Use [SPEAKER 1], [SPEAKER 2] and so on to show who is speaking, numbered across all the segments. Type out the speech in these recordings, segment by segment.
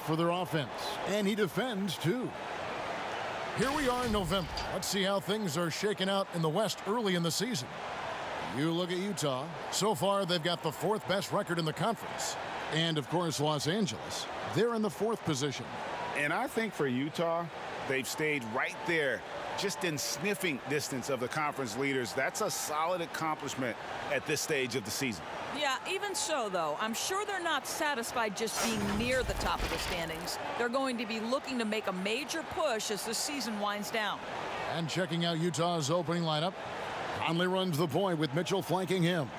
[SPEAKER 1] for their offense. And he defends, too. Here we are in November. Let's see how things are shaking out in the West early in the season. You look at Utah. So far, they've got the 4th best record in the conference. And, of course, Los Angeles. They're in the 4th position.
[SPEAKER 2] And I think for Utah, they've stayed right there, just in sniffing distance of the conference leaders. That's a solid accomplishment at this stage of the season.
[SPEAKER 3] Yeah, even so, though, I'm sure they're not satisfied just being near the top of the standings. They're going to be looking to make a major push as the season winds down.
[SPEAKER 1] And checking out Utah's opening lineup, Conley runs the point with Mitchell flanking him.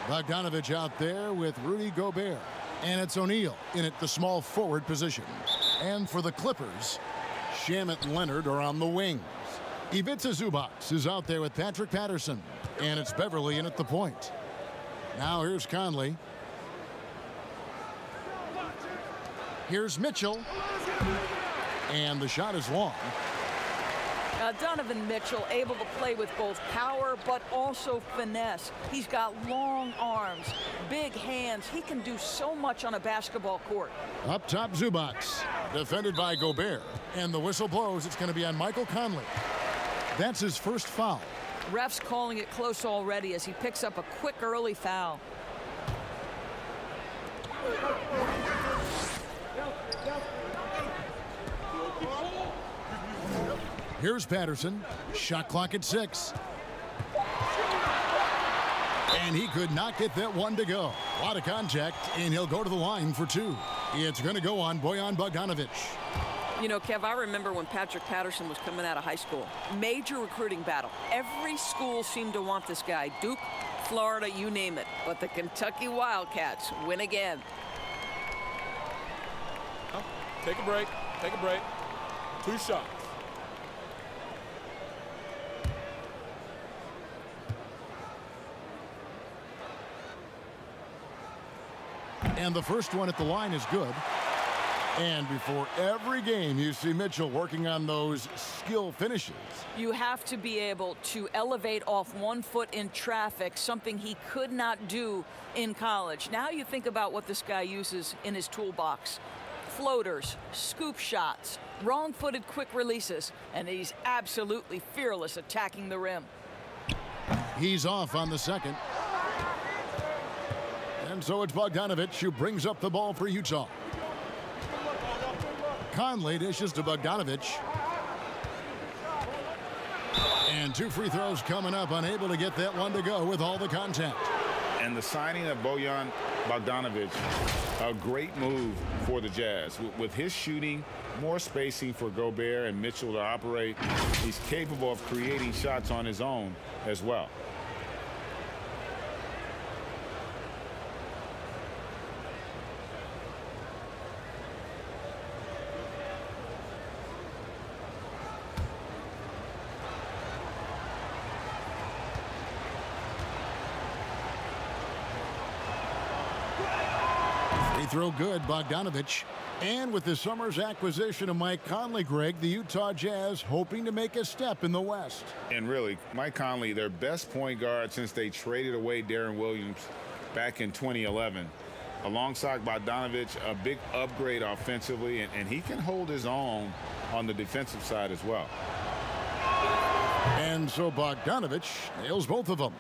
[SPEAKER 1] Bogdanovich out there with Rudy Gobert. And it's O'Neal in at the small forward position. And for the Clippers, Shamet and Leonard are on the wings. Ivica Zubac is out there with Patrick Patterson. And it's Beverly in at the point. Now here's Conley. Here's Mitchell. And the shot is long.
[SPEAKER 3] Donovan Mitchell able to play with both power but also finesse. He's got long arms, big hands. He can do so much on a basketball court.
[SPEAKER 1] Up top, Zubac. Defended by Gobert. And the whistle blows. It's going to be on Michael Conley. That's his first foul.
[SPEAKER 3] Ref's calling it close already as he picks up a quick early foul.
[SPEAKER 1] Here's Patterson. Shot clock at 6. And he could not get that one to go. A lot of contact, and he'll go to the line for 2. It's going to go on Bojan Bogdanovich.
[SPEAKER 3] You know, Kev, I remember when Patrick Patterson was coming out of high school. Major recruiting battle. Every school seemed to want this guy. Duke, Florida, you name it. But the Kentucky Wildcats win again.
[SPEAKER 4] Take a break. Take a break. 2 shots.
[SPEAKER 1] And the first one at the line is good. And before every game, you see Mitchell working on those skill finishes.
[SPEAKER 3] You have to be able to elevate off 1 foot in traffic, something he could not do in college. Now you think about what this guy uses in his toolbox. Floaters, scoop shots, wrong-footed quick releases, and he's absolutely fearless attacking the rim.
[SPEAKER 1] He's off on the second. And so it's Bogdanovich who brings up the ball for Utah. Conley dishes to Bogdanovich. And 2 free throws coming up, unable to get that one to go with all the contact.
[SPEAKER 2] And the signing of Bojan Bogdanovich, a great move for the Jazz. With his shooting, more spacing for Gobert and Mitchell to operate, he's capable of creating shots on his own as well.
[SPEAKER 1] Throw good, Bogdanovich. And with the summer's acquisition of Mike Conley, Greg, the Utah Jazz hoping to make a step in the West.
[SPEAKER 2] And really, Mike Conley, their best point guard since they traded away Darren Williams back in 2011. Alongside Bogdanovich, a big upgrade offensively, and he can hold his own on the defensive side as well.
[SPEAKER 1] And so Bogdanovich nails both of them.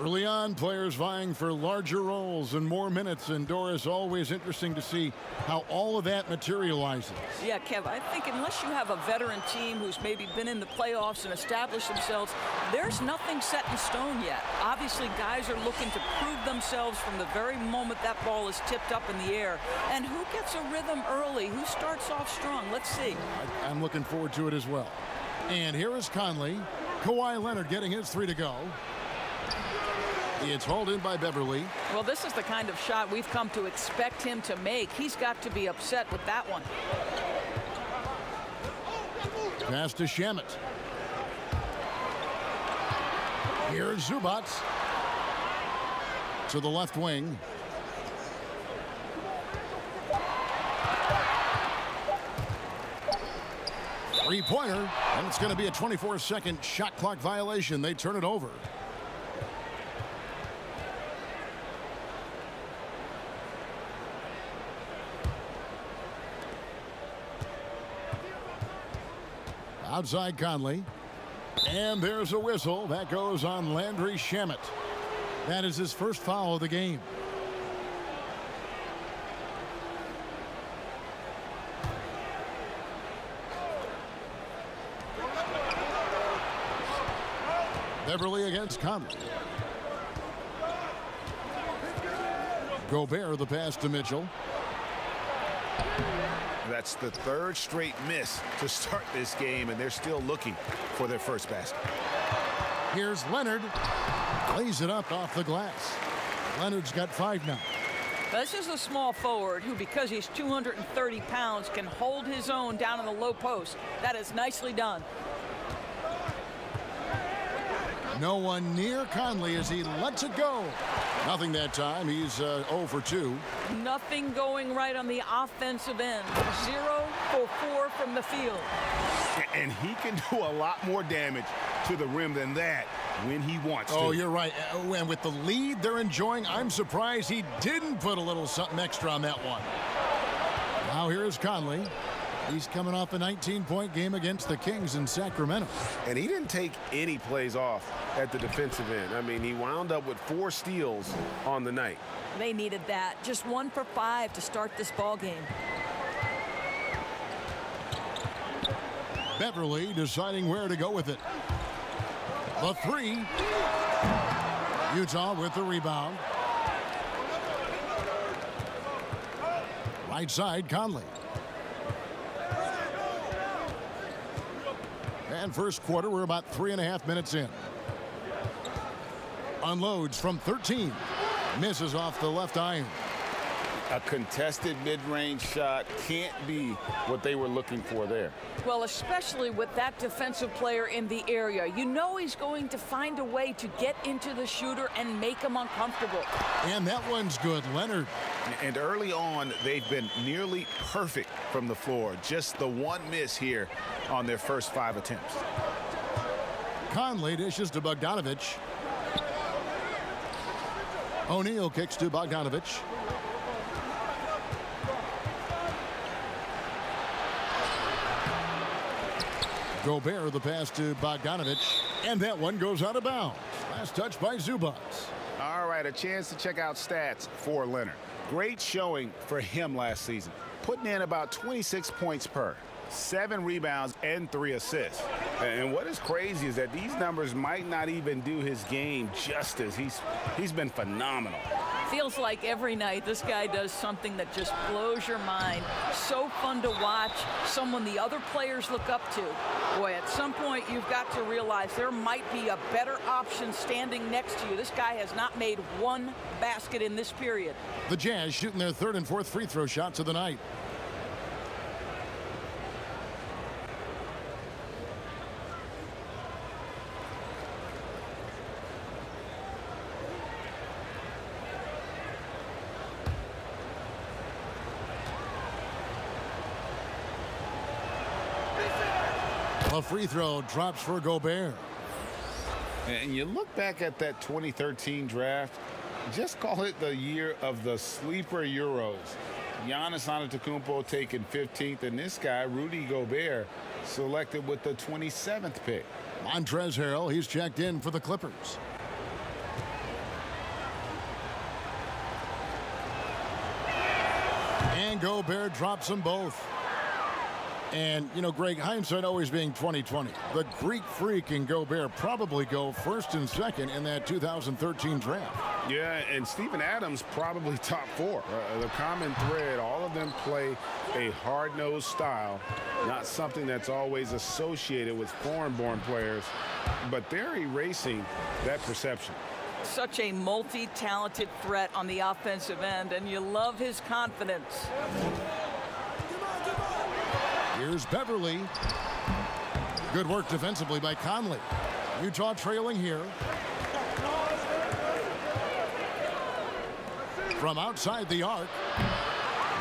[SPEAKER 1] Early on, players vying for larger roles and more minutes. And Doris, always interesting to see how all of that materializes.
[SPEAKER 3] Yeah, Kev, I think unless you have a veteran team who's maybe been in the playoffs and established themselves, there's nothing set in stone yet. Obviously, guys are looking to prove themselves from the very moment that ball is tipped up in the air. And who gets a rhythm early? Who starts off strong? Let's see.
[SPEAKER 1] I'm looking forward to it as well. And here is Conley. Kawhi Leonard getting his 3 to go. It's hauled in by Beverly.
[SPEAKER 3] Well, this is the kind of shot we've come to expect him to make. He's got to be upset with that one.
[SPEAKER 1] Pass to Shamet. Here's Zubac. To the left wing. Three-pointer, and it's going to be a 24-second shot clock violation. They turn it over. Outside Conley. And there's a whistle. That goes on Landry Shamet. That is his first foul of the game. Beverly against Conley. Gobert the pass to Mitchell.
[SPEAKER 5] That's the third straight miss to start this game, and they're still looking for their first basket.
[SPEAKER 1] Here's Leonard. Lays it up off the glass. Leonard's got 5 now.
[SPEAKER 3] This is a small forward who, because he's 230 pounds, can hold his own down in the low post. That is nicely done.
[SPEAKER 1] No one near Conley as he lets it go. Nothing that time. He's 0 for 2.
[SPEAKER 3] Nothing going right on the offensive end. 0 for 4 from the field.
[SPEAKER 5] And he can do a lot more damage to the rim than that when he wants to.
[SPEAKER 1] Oh, you're right. And with the lead they're enjoying, I'm surprised he didn't put a little something extra on that one. Now here's Conley. He's coming off a 19-point game against the Kings in Sacramento.
[SPEAKER 5] And he didn't take any plays off at the defensive end. I mean, he wound up with 4 steals on the night.
[SPEAKER 3] They needed that. Just 1 for 5 to start this ball game.
[SPEAKER 1] Beverly deciding where to go with it. The 3. Utah with the rebound. Right side, Conley. And first quarter, we're about 3.5 minutes in. Unloads from 13. Misses off the left iron.
[SPEAKER 2] A contested mid-range shot can't be what they were looking for there.
[SPEAKER 3] Well, especially with that defensive player in the area. You know he's going to find a way to get into the shooter and make him uncomfortable.
[SPEAKER 1] And that one's good, Leonard.
[SPEAKER 5] And early on, they've been nearly perfect from the floor. Just the one miss here on their first 5 attempts.
[SPEAKER 1] Conley dishes to Bogdanovich. O'Neal kicks to Bogdanovich. Gobert the pass to Bogdanovich. And that one goes out of bounds. Last touch by Zubac.
[SPEAKER 5] All right, a chance to check out stats for Leonard. Great showing for him last season. Putting in about 26 points per. 7 rebounds and 3 assists. And what is crazy is that these numbers might not even do his game justice. He's been phenomenal.
[SPEAKER 3] Feels like every night this guy does something that just blows your mind. So fun to watch. Someone the other players look up to. Boy, at some point you've got to realize there might be a better option standing next to you. This guy has not made 1 basket in this period.
[SPEAKER 1] The Jazz shooting their 3rd and 4th free throw shots of the night. A free throw drops for Gobert.
[SPEAKER 2] And you look back at that 2013 draft, just call it the year of the sleeper Euros. Giannis Antetokounmpo taken 15th, and this guy, Rudy Gobert, selected with the 27th pick.
[SPEAKER 1] Montrezl Harrell, he's checked in for the Clippers. And Gobert drops them both. And, you know, Greg, hindsight always being 20/20. The Greek freak and Gobert probably go 1st and 2nd in that 2013 draft.
[SPEAKER 2] Yeah, and Steven Adams probably top 4. The common thread, all of them play a hard-nosed style, not something that's always associated with foreign-born players, but they're erasing that perception.
[SPEAKER 3] Such a multi-talented threat on the offensive end, and you love his confidence.
[SPEAKER 1] Here's Beverly. Good work defensively by Conley. Utah trailing here. From outside the arc.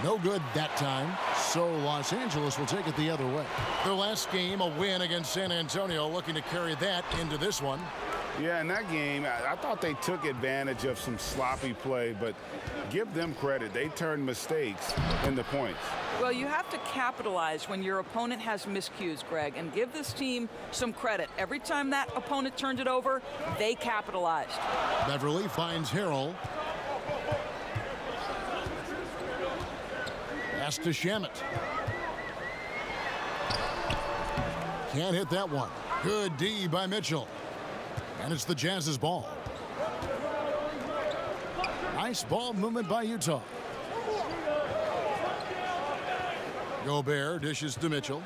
[SPEAKER 1] No good that time. So Los Angeles will take it the other way. Their last game, a win against San Antonio, looking to carry that into this one.
[SPEAKER 5] Yeah, in that game, I thought they took advantage of some sloppy play, but give them credit. They turned mistakes into points.
[SPEAKER 3] Well, you have to capitalize when your opponent has miscues, Greg, and give this team some credit. Every time that opponent turned it over, they capitalized.
[SPEAKER 1] Beverly finds Harrell. Pass to Shamet. Can't hit that one. Good D by Mitchell. And it's the Jazz's ball. Nice ball movement by Utah. Gobert dishes to Mitchell.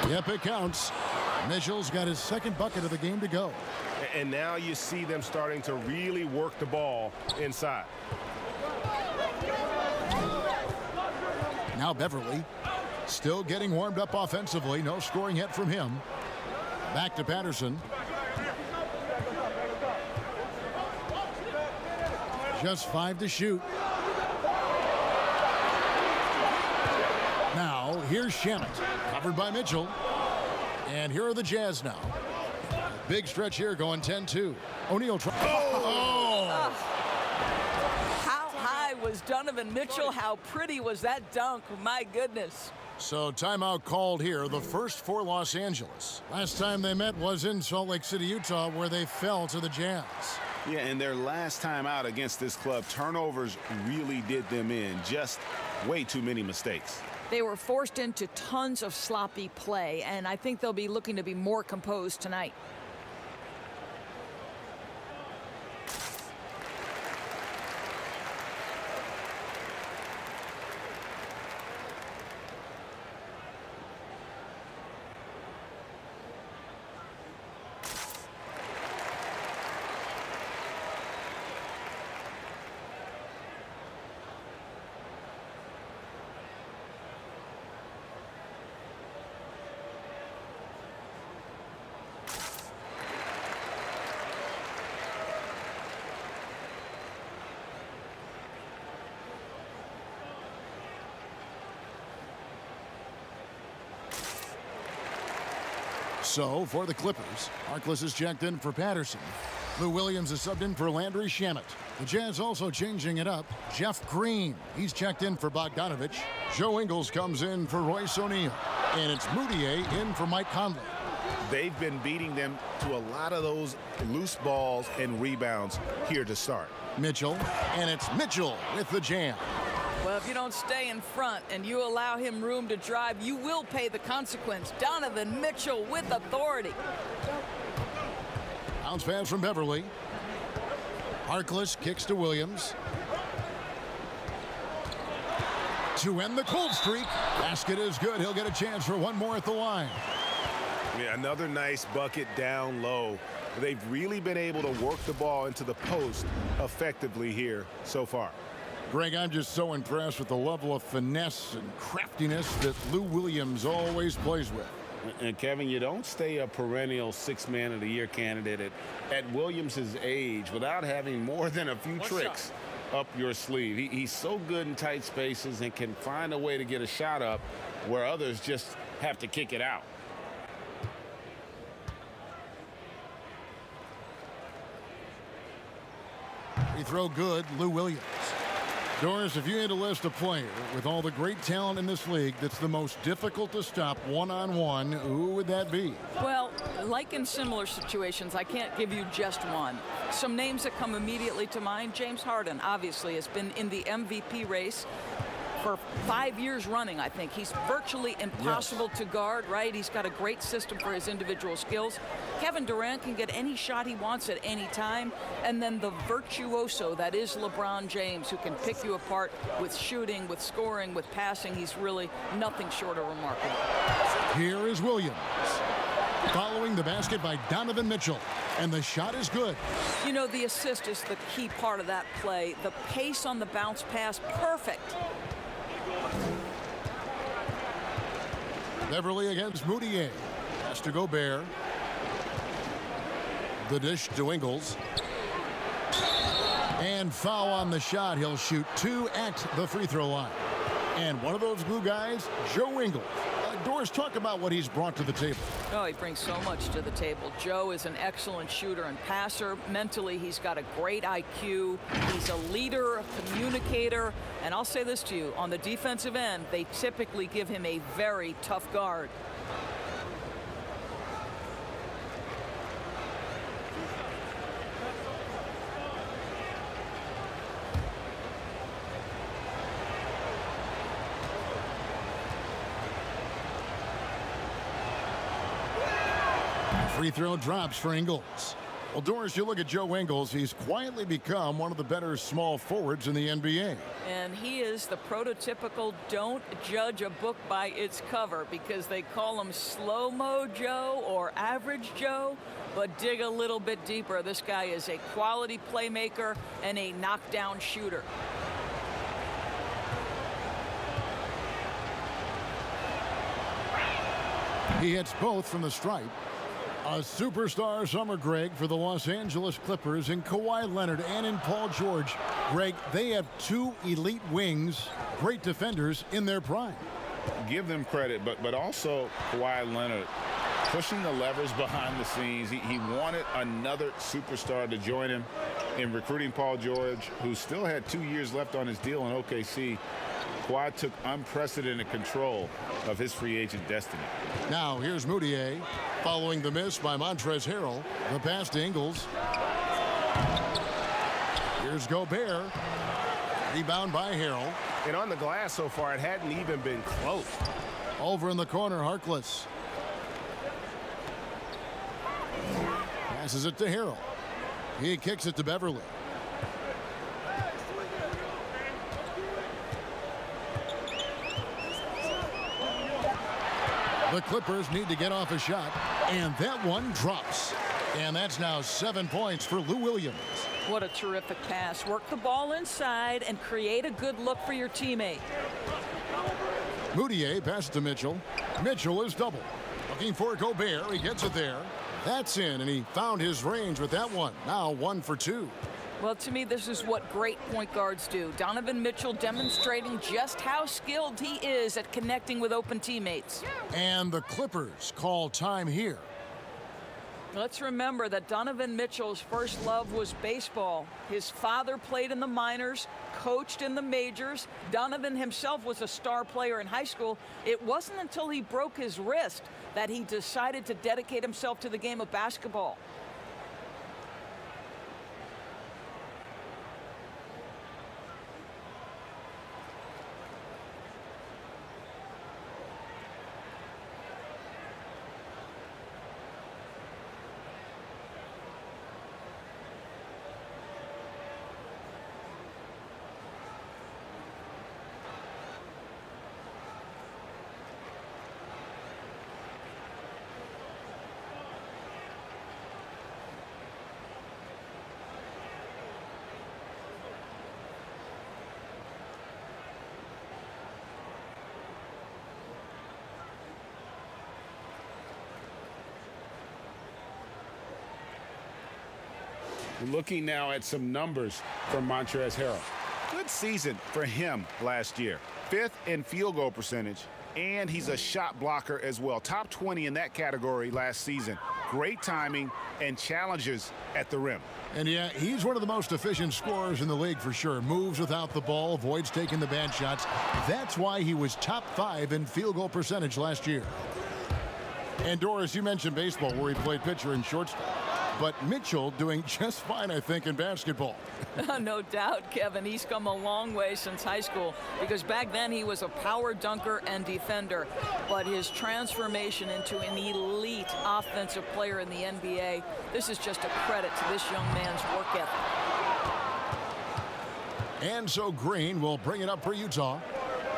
[SPEAKER 1] Yep, it counts. Mitchell's got his second bucket of the game to go.
[SPEAKER 6] And now you see them starting to really work the ball inside.
[SPEAKER 1] Now Beverly still getting warmed up offensively. No scoring yet from him. Back to Patterson. Just 5 to shoot. Now here's Shamet, covered by Mitchell. And here are the Jazz now. A big stretch here going 10-2. O'Neal.
[SPEAKER 3] How high was Donovan Mitchell? How pretty was that dunk? My goodness.
[SPEAKER 1] So timeout called here, the first for Los Angeles. Last time they met was in Salt Lake City, Utah, where they fell to the Jazz.
[SPEAKER 5] Yeah, and their last time out against this club, turnovers really did them in. Just way too many mistakes.
[SPEAKER 3] They were forced into tons of sloppy play, and I think they'll be looking to be more composed tonight.
[SPEAKER 1] So for the Clippers, Harkless is checked in for Patterson. Lou Williams is subbed in for Landry Shamet. The Jazz also changing it up. Jeff Green, he's checked in for Bogdanovich. Joe Ingles comes in for Royce O'Neal. And it's Mudiay in for Mike Conley.
[SPEAKER 5] They've been beating them to a lot of those loose balls and rebounds here to start.
[SPEAKER 1] Mitchell, and it's Mitchell with the jam.
[SPEAKER 3] Well, if you don't stay in front and you allow him room to drive, you will pay the consequence. Donovan Mitchell with authority.
[SPEAKER 1] Bounce pass from Beverly. Harkless kicks to Williams. To end the cold streak. Basket is good. He'll get a chance for one more at the line.
[SPEAKER 6] Yeah, another nice bucket down low. They've really been able to work the ball into the post effectively here so far.
[SPEAKER 1] Greg, I'm just so impressed with the level of finesse and craftiness that Lou Williams always plays with.
[SPEAKER 2] And Kevin, you don't stay a perennial six-man of the year candidate at Williams' age without having more than a few tricks up your sleeve. He's so good in tight spaces and can find a way to get a shot up where others just have to kick it out.
[SPEAKER 1] Free throw good, Lou Williams. Doris, if you had to list a player with all the great talent in this league that's the most difficult to stop one-on-one, who would that be?
[SPEAKER 3] Well, like in similar situations, I can't give you just one. Some names that come immediately to mind, James Harden, obviously, has been in the MVP race for 5 years running, I think. He's virtually impossible to guard, right? He's got a great system for his individual skills. Kevin Durant can get any shot he wants at any time. And then the virtuoso that is LeBron James, who can pick you apart with shooting, with scoring, with passing. He's really nothing short of remarkable.
[SPEAKER 1] Here is Williams. Following the basket by Donovan Mitchell. And the shot is good.
[SPEAKER 3] You know, the assist is the key part of that play. The pace on the bounce pass, perfect.
[SPEAKER 1] Beverly against Mudiay. Pass to Gobert. The dish to Ingles. And foul on the shot. He'll shoot 2 at the free throw line. And one of those glue guys, Joe Ingles. Doris, talk about what he's brought to the table.
[SPEAKER 3] Oh, he brings so much to the table. Joe is an excellent shooter and passer. Mentally, he's got a great IQ. He's a leader, a communicator. And I'll say this to you, on the defensive end, they typically give him a very tough guard.
[SPEAKER 1] Free throw drops for Ingles. Well, Doris, you look at Joe Ingles, he's quietly become one of the better small forwards in the NBA.
[SPEAKER 3] And he is the prototypical don't judge a book by its cover, because they call him slow-mo Joe or average Joe. But dig a little bit deeper. This guy is a quality playmaker and a knockdown shooter.
[SPEAKER 1] He hits both from the stripe. A superstar summer, Greg, for the Los Angeles Clippers in Kawhi Leonard and in Paul George. Greg, they have two elite wings, great defenders in their prime.
[SPEAKER 2] Give them credit, but also Kawhi Leonard pushing the levers behind the scenes. He wanted another superstar to join him in recruiting Paul George, who still had 2 years left on his deal in OKC. Kawhi took unprecedented control of his free agent destiny.
[SPEAKER 1] Now here's Mudiay following the miss by Montrezl Harrell. The pass to Ingles. Here's Gobert. Rebound by Harrell.
[SPEAKER 6] And on the glass so far, it hadn't even been close.
[SPEAKER 1] Over in the corner, Harkless. Passes it to Harrell. He kicks it to Beverly. The Clippers need to get off a shot, and that one drops. And that's now 7 points for Lou Williams.
[SPEAKER 3] What a terrific pass. Work the ball inside and create a good look for your teammate.
[SPEAKER 1] Mudiay passes to Mitchell. Mitchell is double. Looking for Gobert. He gets it there. That's in, and he found his range with that one. Now 1 for 2.
[SPEAKER 3] Well, to me, this is what great point guards do. Donovan Mitchell demonstrating just how skilled he is at connecting with open teammates.
[SPEAKER 1] And the Clippers call time here.
[SPEAKER 3] Let's remember that Donovan Mitchell's first love was baseball. His father played in the minors, coached in the majors. Donovan himself was a star player in high school. It wasn't until he broke his wrist that he decided to dedicate himself to the game of basketball.
[SPEAKER 5] Looking now at some numbers from Montrezl Harrell. Good season for him last year. 5th in field goal percentage, and he's a shot blocker as well. Top 20 in that category last season. Great timing and challenges at the rim.
[SPEAKER 1] And yeah, he's one of the most efficient scorers in the league for sure. Moves without the ball, avoids taking the bad shots. That's why he was top 5 in field goal percentage last year. And Doris, you mentioned baseball where he played pitcher and shortstop. But Mitchell doing just fine, I think, in basketball.
[SPEAKER 3] No doubt, Kevin. He's come a long way since high school, because back then he was a power dunker and defender. But his transformation into an elite offensive player in the NBA, this is just a credit to this young man's work ethic.
[SPEAKER 1] And so Green will bring it up for Utah.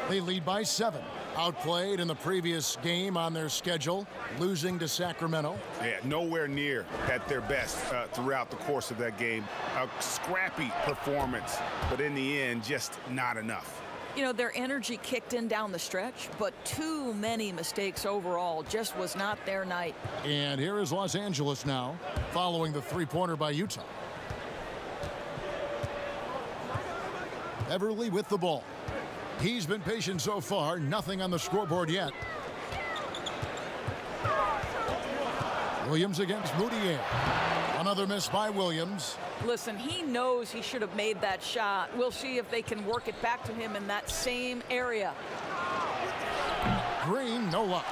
[SPEAKER 1] They lead by 7. Outplayed in the previous game on their schedule, losing to Sacramento.
[SPEAKER 5] Yeah, nowhere near at their best throughout the course of that game. A scrappy performance, but in the end, just not enough.
[SPEAKER 3] You know, their energy kicked in down the stretch, but too many mistakes overall. Just was not their night.
[SPEAKER 1] And here is Los Angeles now, following the three-pointer by Utah. Beverly with the ball. He's been patient so far. Nothing on the scoreboard yet. Williams against Mudiay. Another miss by Williams.
[SPEAKER 3] Listen, he knows he should have made that shot. We'll see if they can work it back to him in that same area.
[SPEAKER 1] Green, no luck.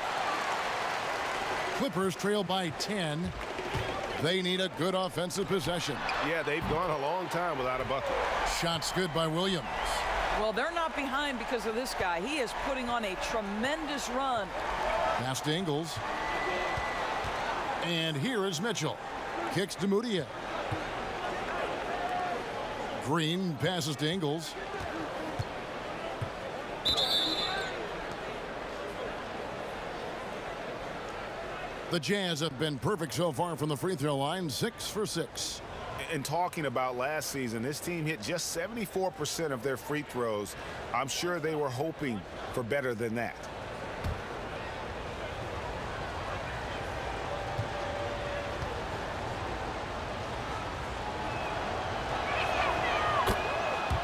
[SPEAKER 1] Clippers trail by 10. They need a good offensive possession.
[SPEAKER 6] Yeah, they've gone a long time without a bucket.
[SPEAKER 1] Shots good by Williams.
[SPEAKER 3] Well, they're not behind because of this guy. He is putting on a tremendous run.
[SPEAKER 1] Pass to Ingles. And here is Mitchell. Kicks to Mudiay. Green passes to Ingles. The Jazz have been perfect so far from the free throw line, 6 for 6.
[SPEAKER 5] And talking about last season, this team hit just 74% of their free throws. I'm sure they were hoping for better than that.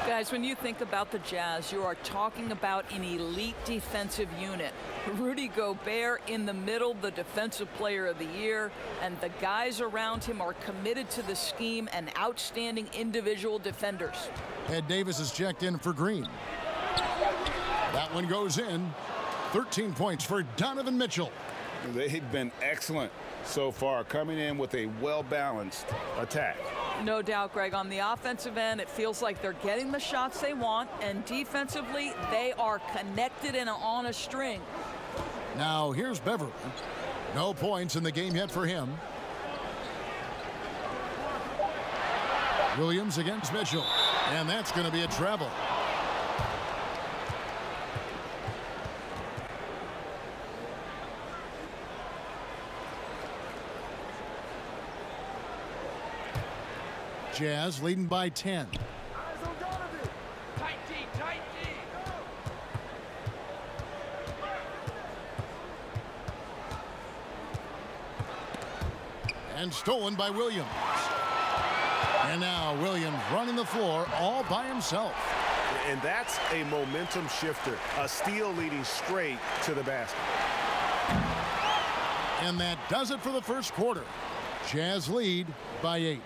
[SPEAKER 3] Guys, when you think about the Jazz, you are talking about an elite defensive unit. Rudy Gobert in the middle, the defensive player of the year, and the guys around him are committed to the scheme and outstanding individual defenders.
[SPEAKER 1] Ed Davis is checked in for Green. That one goes in. 13 points for Donovan Mitchell.
[SPEAKER 2] They've been excellent so far, coming in with a well-balanced attack.
[SPEAKER 3] No doubt, Greg. On the offensive end, it feels like they're getting the shots they want, and defensively, they are connected and on a string.
[SPEAKER 1] Now, here's Beverly. No points in the game yet for him. Williams against Mitchell, and that's going to be a travel. Jazz leading by 10.
[SPEAKER 7] Tight D, tight D.
[SPEAKER 1] And stolen by Williams. And now Williams running the floor all by himself.
[SPEAKER 6] And that's a momentum shifter. A steal leading straight to the basket.
[SPEAKER 1] And that does it for the first quarter. Jazz lead by 8.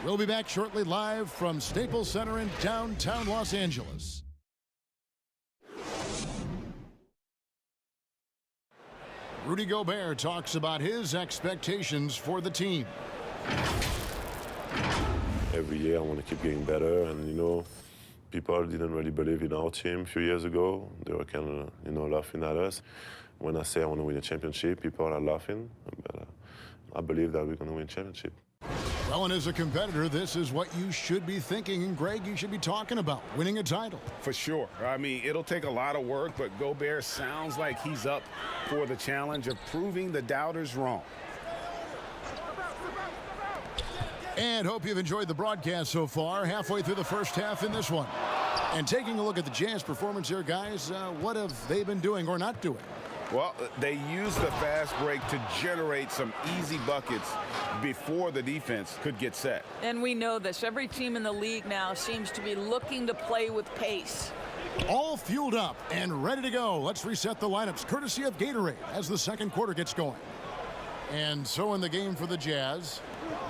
[SPEAKER 1] We'll be back shortly live from Staples Center in downtown Los Angeles. Rudy Gobert talks about his expectations for the team.
[SPEAKER 8] Every year I want to keep getting better, and you know, people didn't really believe in our team a few years ago. They were kind of, you know, laughing at us. When I say I want to win a championship, people are laughing, but I believe that we're going to win a championship.
[SPEAKER 1] Well, and as a competitor, this is what you should be thinking. And, Greg, you should be talking about winning a title.
[SPEAKER 5] For sure. I mean, it'll take a lot of work, but Gobert sounds like he's up for the challenge of proving the doubters wrong.
[SPEAKER 1] And hope you've enjoyed the broadcast so far. Halfway through the first half in this one. And taking a look at the Jazz performance here, guys, what have they been doing or not doing?
[SPEAKER 5] Well, they used the fast break to generate some easy buckets before the defense could get set.
[SPEAKER 3] And we know this. Every team in the league now seems to be looking to play with pace.
[SPEAKER 1] All fueled up and ready to go. Let's reset the lineups courtesy of Gatorade as the second quarter gets going. And so in the game for the Jazz,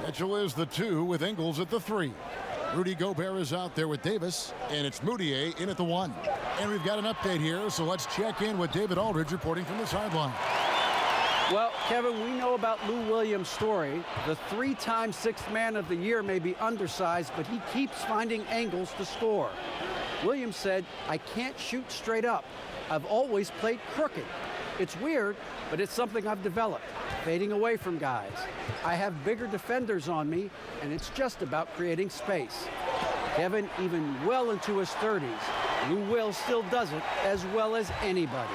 [SPEAKER 1] Mitchell is the 2 with Ingles at the 3. Rudy Gobert is out there with Davis, and it's Mudiay in at the 1. And we've got an update here, so let's check in with David Aldridge reporting from the sideline.
[SPEAKER 9] Well, Kevin, we know about Lou Williams' story. The 3-time Sixth Man of the Year may be undersized, but he keeps finding angles to score. Williams said, "I can't shoot straight up. I've always played crooked. It's weird, but it's something I've developed, fading away from guys. I have bigger defenders on me, and it's just about creating space." Kevin, even well into his 30s, Lou Will still does it as well as anybody.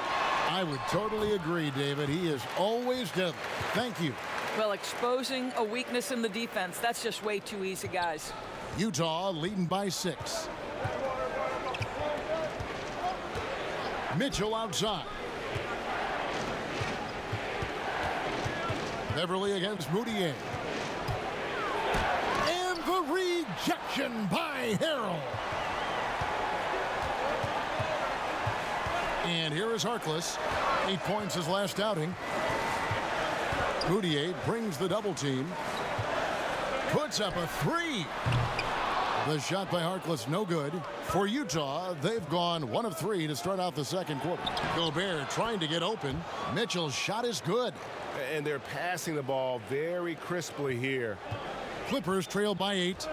[SPEAKER 1] I would totally agree, David. He is always deadly. Thank you.
[SPEAKER 3] Well, exposing a weakness in the defense, that's just way too easy, guys.
[SPEAKER 1] Utah leading by 6. Mitchell outside. Beverly against Mudiay. And the rejection by Harrell. And here is Harkless. 8 points his last outing. Mudiay brings the double team. Puts up a 3. The shot by Harkless no good. For Utah, they've gone 1 of 3 to start out the second quarter. Gobert trying to get open. Mitchell's shot is good.
[SPEAKER 6] And they're passing the ball very crisply here.
[SPEAKER 1] Clippers trail by 8.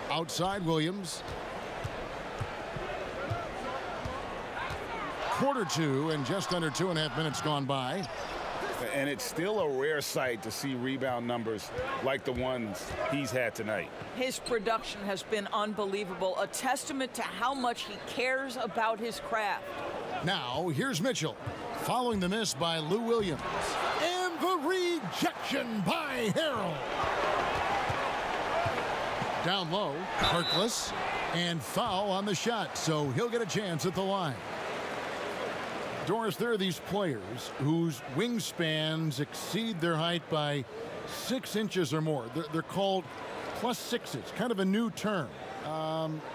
[SPEAKER 1] Outside Williams. Quarter 2 and just under 2.5 minutes gone by.
[SPEAKER 5] And it's still a rare sight to see rebound numbers like the ones he's had tonight.
[SPEAKER 3] His production has been unbelievable, a testament to how much he cares about his craft.
[SPEAKER 1] Now, here's Mitchell, following the miss by Lou Williams. And the rejection by Harrell. Down low, Harkless, and foul on the shot, so he'll get a chance at the line. Doris, there are these players whose wingspans exceed their height by 6 inches or more. They're called +6s, kind of a new term.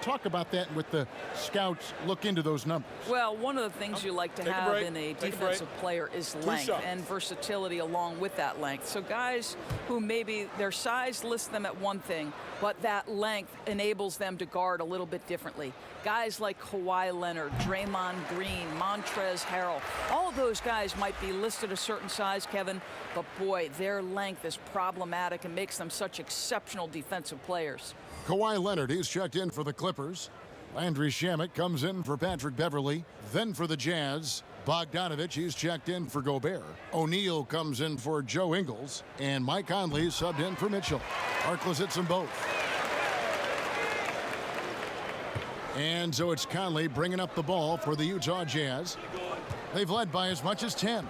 [SPEAKER 1] Talk about that with the scouts look into those numbers.
[SPEAKER 3] Well, one of the things you like to have in a defensive player is length and versatility along with that length. So guys who maybe their size lists them at one thing, but that length enables them to guard a little bit differently. Guys like Kawhi Leonard, Draymond Green, Montrezl Harrell, all of those guys might be listed a certain size, Kevin, but boy, their length is problematic and makes them such exceptional defensive players.
[SPEAKER 1] Kawhi Leonard, he's checked in for the Clippers. Landry Shamet comes in for Patrick Beverley. Then for the Jazz, Bogdanovich, he's checked in for Gobert. O'Neal comes in for Joe Ingles. And Mike Conley subbed in for Mitchell. Harkless hits them both. And so it's Conley bringing up the ball for the Utah Jazz. They've led by as much as 10.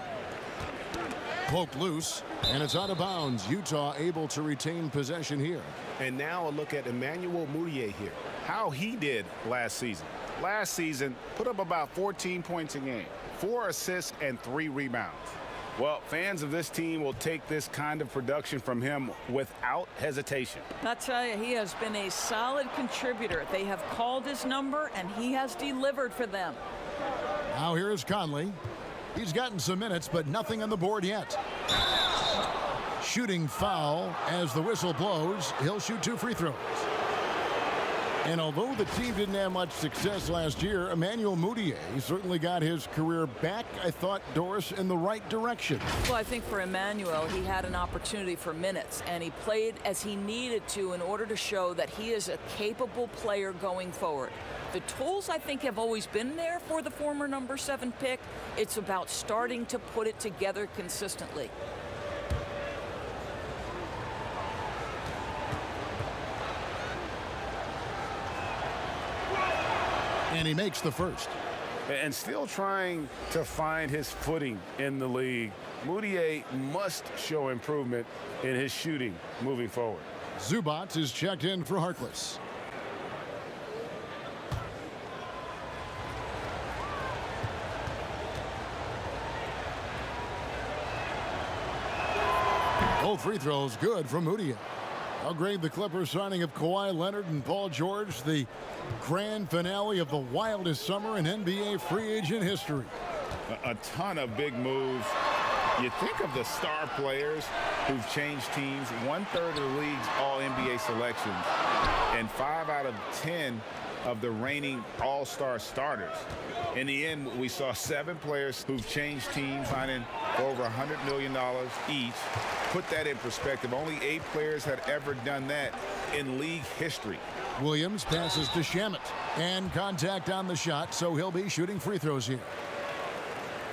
[SPEAKER 1] Poked loose, and it's out of bounds. Utah able to retain possession here.
[SPEAKER 5] And now a look at Emmanuel Mudiay here. How he did last season. Last season, put up about 14 points a game, 4 assists, and 3 rebounds. Well, fans of this team will take this kind of production from him without hesitation.
[SPEAKER 3] I tell you, he has been a solid contributor. They have called his number, and he has delivered for them.
[SPEAKER 1] Now here is Conley. He's gotten some minutes, but nothing on the board yet. Shooting foul as the whistle blows. He'll shoot 2 free throws. And although the team didn't have much success last year, Emmanuel Mudiay certainly got his career back, I thought, Doris, in the right direction.
[SPEAKER 3] Well, I think for Emmanuel, he had an opportunity for minutes, and he played as he needed to in order to show that he is a capable player going forward. The tools, I think, have always been there for the former number 7 pick. It's about starting to put it together consistently.
[SPEAKER 1] And he makes the first.
[SPEAKER 5] And still trying to find his footing in the league. Mudiay must show improvement in his shooting moving forward.
[SPEAKER 1] Zubac is checked in for Harkless. Both free throws good from Mudiay. I'll grade the Clippers signing of Kawhi Leonard and Paul George the grand finale of the wildest summer in NBA free agent history.
[SPEAKER 5] A ton of big moves. You think of the star players who've changed teams. 1/3 of the league's all-NBA selections and 5 out of 10 of the reigning all-star starters. In the end, we saw 7 players who've changed teams, signing for over $100 million each. Put that in perspective, only 8 players had ever done that in league history.
[SPEAKER 1] Williams passes to Shamet, and contact on the shot, so he'll be shooting free throws here.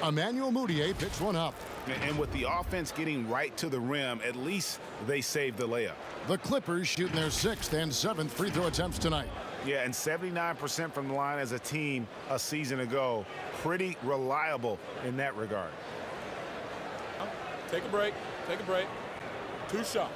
[SPEAKER 1] Emmanuel Mudiay picks one up.
[SPEAKER 5] And with the offense getting right to the rim, at least they saved the layup.
[SPEAKER 1] The Clippers shooting their 6th and 7th free throw attempts tonight.
[SPEAKER 5] Yeah, and 79% from the line as a team a season ago. Pretty reliable in that regard.
[SPEAKER 4] Take a break. Take a break. 2 shots.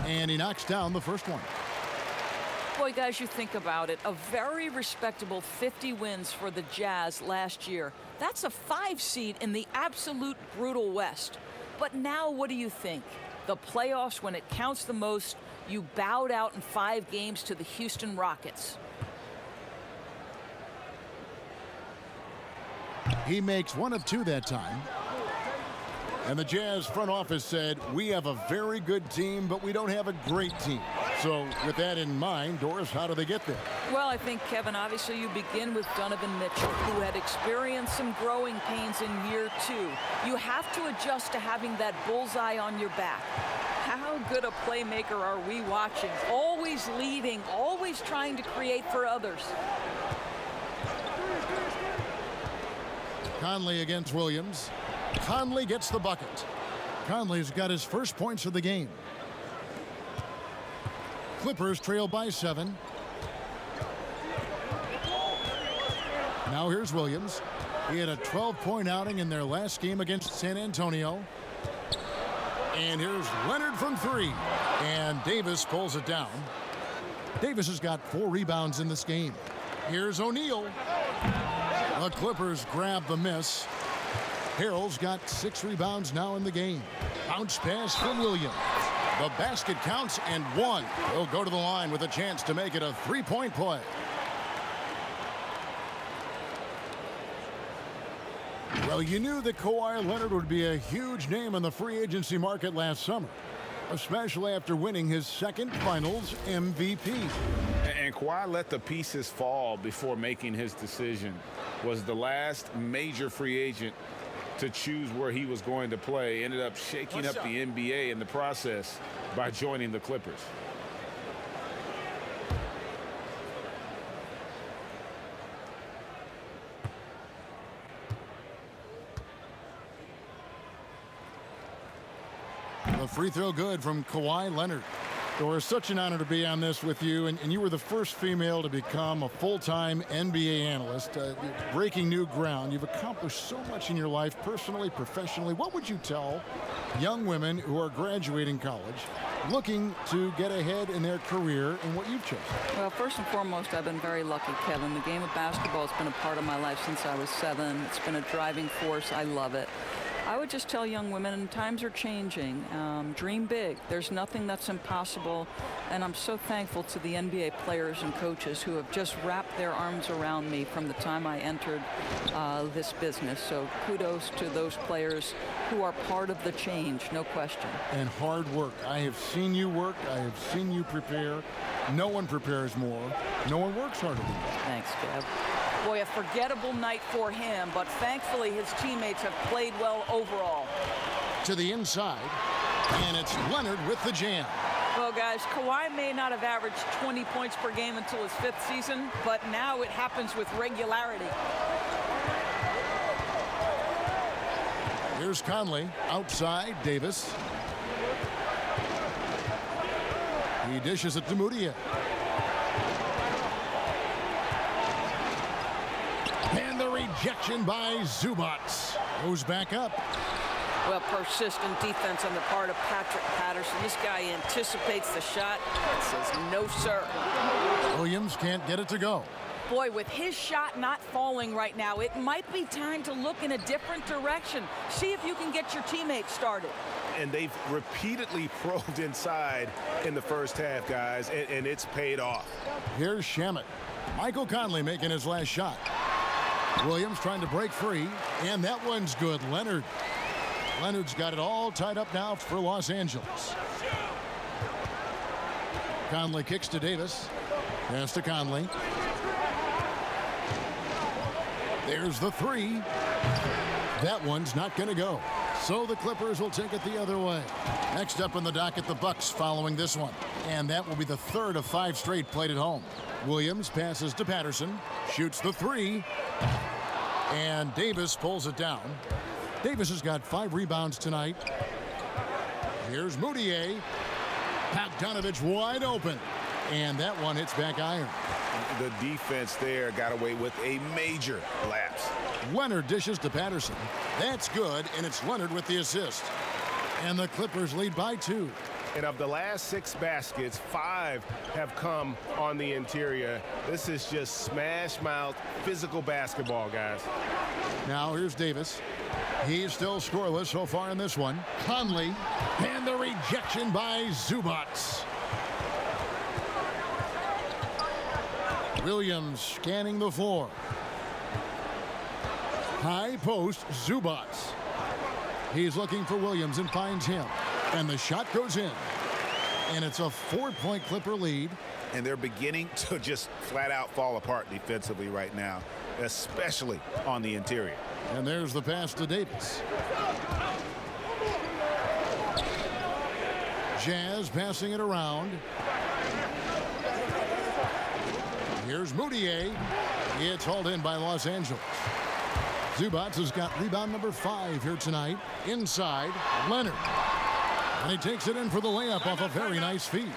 [SPEAKER 1] And he knocks down the first one.
[SPEAKER 3] Boy, guys, you think about it, a very respectable 50 wins for the Jazz last year. That's a 5 seed in the absolute brutal West. But now what do you think? The playoffs, when it counts the most, you bowed out in 5 games to the Houston Rockets.
[SPEAKER 1] He makes 1 of 2 that time. And the Jazz front office said, we have a very good team, but we don't have a great team. So with that in mind, Doris, how do they get there?
[SPEAKER 3] Well, I think, Kevin, obviously you begin with Donovan Mitchell, who had experienced some growing pains in year 2. You have to adjust to having that bullseye on your back. How good a playmaker are we watching? Always leading, always trying to create for others.
[SPEAKER 1] Conley against Williams. Conley gets the bucket. Conley's got his first points of the game. Clippers trail by 7. Now here's Williams. He had a 12-point outing in their last game against San Antonio. And here's Leonard from 3. And Davis pulls it down. Davis has got 4 rebounds in this game. Here's O'Neal. The Clippers grab the miss. Harrell's got 6 rebounds now in the game. Bounce pass from Williams. The basket counts and 1. He'll go to the line with a chance to make it a 3-point play. Well, you knew that Kawhi Leonard would be a huge name in the free agency market last summer, especially after winning his 2nd Finals MVP.
[SPEAKER 2] And Kawhi let the pieces fall before making his decision. Was the last major free agent to choose where he was going to play. Ended up shaking up the NBA in the process by joining the Clippers.
[SPEAKER 1] The free throw good from Kawhi Leonard. Doris, such an honor to be on this with you, and you were the first female to become a full-time NBA analyst, breaking new ground. You've accomplished so much in your life, personally, professionally. What would you tell young women who are graduating college, looking to get ahead in their career in what you've chosen?
[SPEAKER 3] Well, first and foremost, I've been very lucky, Kevin. The game of basketball has been a part of my life since I was 7. It's been a driving force. I love it. I would just tell young women, times are changing. Dream big. There's nothing that's impossible. And I'm so thankful to the NBA players and coaches who have just wrapped their arms around me from the time I entered this business. So kudos to those players who are part of the change, no question.
[SPEAKER 1] And hard work. I have seen you work. I have seen you prepare. No one prepares more. No one works harder than you.
[SPEAKER 3] Thanks, Kev. Boy, a forgettable night for him, but thankfully his teammates have played well overall.
[SPEAKER 1] To the inside, and it's Leonard with the jam.
[SPEAKER 3] Well, guys, Kawhi may not have averaged 20 points per game until his 5th season, but now it happens with regularity.
[SPEAKER 1] Here's Conley, outside Davis. He dishes it to Mudiay. And the rejection by Zubac. Goes back up.
[SPEAKER 3] Well, persistent defense on the part of Patrick Patterson. This guy anticipates the shot and says, no, sir.
[SPEAKER 1] Williams can't get it to go.
[SPEAKER 3] Boy, with his shot not falling right now, it might be time to look in a different direction. See if you can get your teammates started.
[SPEAKER 6] And they've repeatedly probed inside in the first half, guys, and it's paid off.
[SPEAKER 1] Here's Shamet. Michael Conley making his last shot. Williams trying to break free, and that one's good. Leonard's got it all tied up now for Los Angeles. Conley kicks to Davis. Pass to Conley. There's the 3. That one's not going to go. So the Clippers will take it the other way. Next up in the docket, the Bucks following this one. And that will be the 3rd of 5 straight played at home. Williams passes to Patterson. Shoots the 3. And Davis pulls it down. Davis has got 5 rebounds tonight. Here's Mudiay. Bogdanovich wide open. And that one hits back iron.
[SPEAKER 5] The defense there got away with a major lapse.
[SPEAKER 1] Leonard dishes to Patterson. That's good, and it's Leonard with the assist. And the Clippers lead by 2.
[SPEAKER 6] And of the last 6 baskets, 5 have come on the interior. This is just smash-mouth physical basketball, guys.
[SPEAKER 1] Now here's Davis. He's still scoreless so far in this one. Conley, and the rejection by Zubac. Williams scanning the floor. High post, Zubac. He's looking for Williams and finds him. And the shot goes in. And it's a 4-point Clipper lead.
[SPEAKER 5] And they're beginning to just flat out fall apart defensively right now, especially on the interior.
[SPEAKER 1] And there's the pass to Davis. Jazz passing it around. Here's Mudiay. It's hauled in by Los Angeles. Zubac has got rebound number 5 here tonight. Inside, Leonard. And he takes it in for the layup off a very nice feed.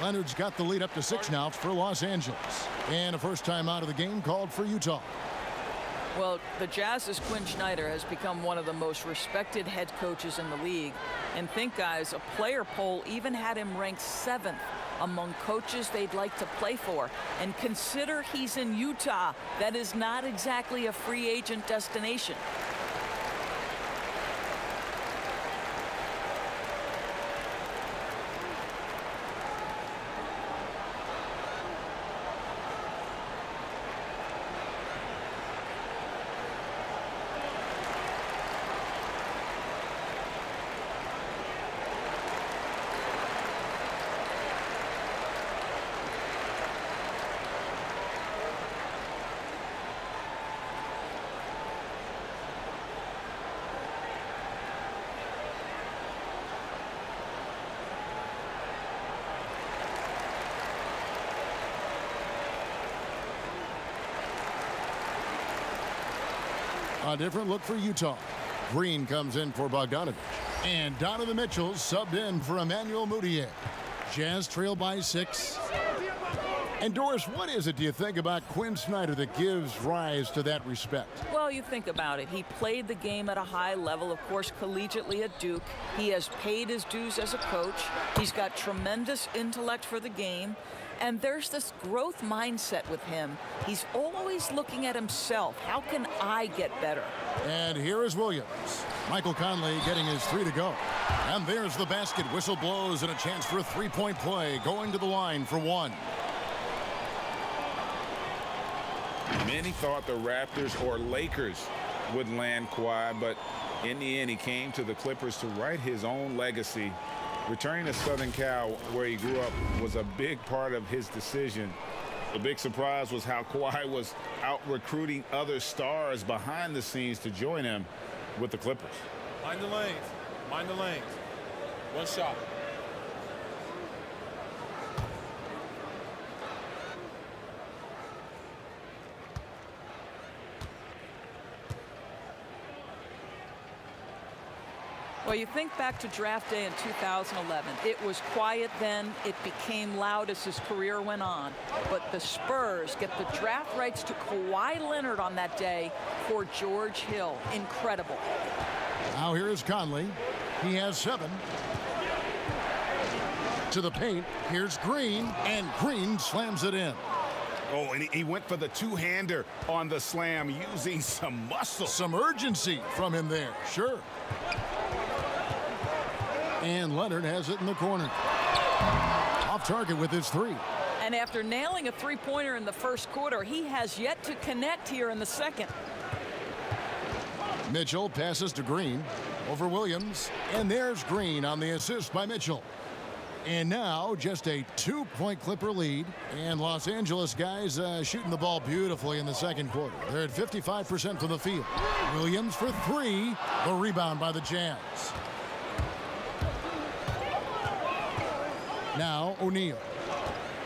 [SPEAKER 1] Leonard's got the lead up to 6 now for Los Angeles. And a first time out of the game called for Utah.
[SPEAKER 3] Well, the Jazz's Quinn Snyder has become one of the most respected head coaches in the league. And think, guys, a player poll even had him ranked 7th among coaches they'd like to play for. And consider he's in Utah. That is not exactly a free agent destination.
[SPEAKER 1] A different look for Utah. Green comes in for Bogdanovich. And Donovan Mitchell subbed in for Emmanuel Mudiay. Jazz trail by 6. And Doris, what is it, do you think, about Quinn Snyder that gives rise to that respect?
[SPEAKER 3] Well, you think about it. He played the game at a high level, of course, collegiately at Duke. He has paid his dues as a coach. He's got tremendous intellect for the game. And there's this growth mindset with him. He's always looking at himself. How can I get better?
[SPEAKER 1] And here is Williams. Michael Conley getting his 3 to go. And there's the basket. Whistle blows and a chance for a 3-point play. Going to the line for 1.
[SPEAKER 2] Many thought the Raptors or Lakers would land Kawhi, but in the end, he came to the Clippers to write his own legacy. Returning to Southern Cal, where he grew up, was a big part of his decision. The big surprise was how Kawhi was out recruiting other stars behind the scenes to join him with the Clippers.
[SPEAKER 4] Mind the lanes. Mind the lanes. One shot.
[SPEAKER 3] Well, you think back to draft day in 2011. It was quiet then. It became loud as his career went on. But the Spurs get the draft rights to Kawhi Leonard on that day for George Hill. Incredible.
[SPEAKER 1] Now here is Conley. He has 7. To the paint. Here's Green. And Green slams it in.
[SPEAKER 5] Oh, and he went for the two-hander on the slam using some muscle.
[SPEAKER 1] Some urgency from him there. Sure. And Leonard has it in the corner. Off target with his 3.
[SPEAKER 3] And after nailing a three-pointer in the first quarter, he has yet to connect here in the second.
[SPEAKER 1] Mitchell passes to Green over Williams. And there's Green on the assist by Mitchell. And now just a 2-point Clipper lead. And Los Angeles guys shooting the ball beautifully in the second quarter. They're at 55% from the field. Williams for 3. The rebound by the Jazz. Now O'Neal.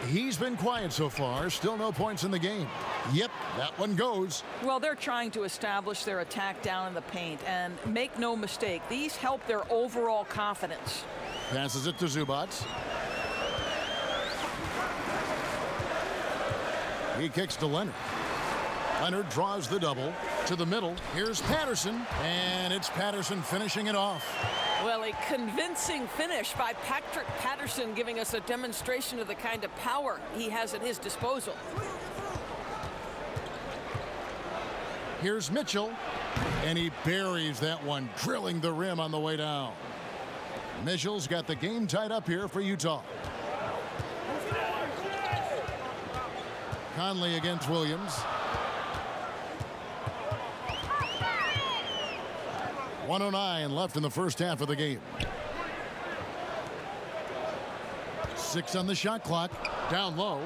[SPEAKER 1] He's been quiet so far. Still no points in the game. Yep, that one goes.
[SPEAKER 3] Well, they're trying to establish their attack down in the paint. And make no mistake, these help their overall confidence.
[SPEAKER 1] Passes it to Zubac. He kicks to Leonard. Leonard draws the double. To the middle. Here's Patterson. And it's Patterson finishing it off.
[SPEAKER 3] Well, a convincing finish by Patrick Patterson, giving us a demonstration of the kind of power he has at his disposal.
[SPEAKER 1] Here's Mitchell. And he buries that one, drilling the rim on the way down. Mitchell's got the game tied up here for Utah. Conley against Williams. 1:09 left in the first half of the game. 6 on the shot clock. Down low.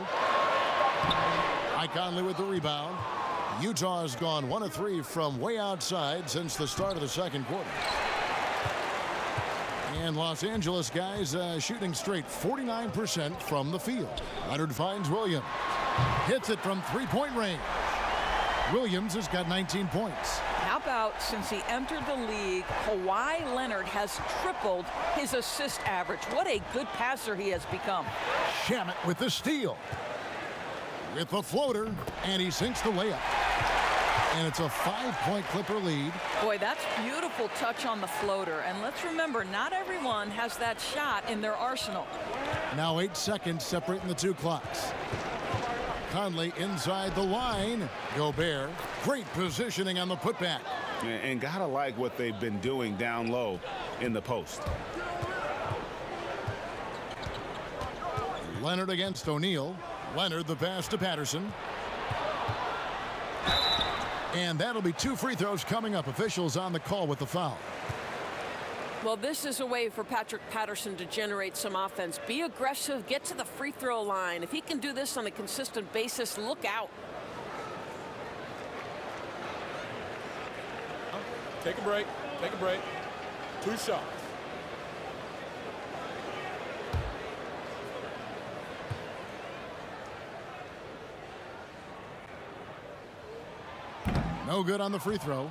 [SPEAKER 1] Conley with the rebound. Utah has gone 1 of 3 from way outside since the start of the second quarter. And Los Angeles guys shooting straight 49% from the field. Leonard finds Williams. Hits it from three-point range. Williams has got 19 points.
[SPEAKER 3] How about since he entered the league, Kawhi Leonard has tripled his assist average. What a good passer he has become.
[SPEAKER 1] Shamet with the steal. With the floater, and he sinks the layup. And it's a 5-point Clipper lead.
[SPEAKER 3] Boy, that's beautiful touch on the floater. And let's remember, not everyone has that shot in their arsenal.
[SPEAKER 1] Now 8 seconds separating the two clocks. Conley inside the line. Gobert, great positioning on the putback.
[SPEAKER 5] And gotta like what they've been doing down low in the post.
[SPEAKER 1] Leonard against O'Neal. Leonard the pass to Patterson. And that'll be 2 free throws coming up. Officials on the call with the foul.
[SPEAKER 7] Well, this is a way for Patrick Patterson to generate some offense. Be aggressive, get to the free throw line. If he can do this on a consistent basis, look out.
[SPEAKER 4] Take a break. Take a break. 2 shots.
[SPEAKER 1] No good on the free throw.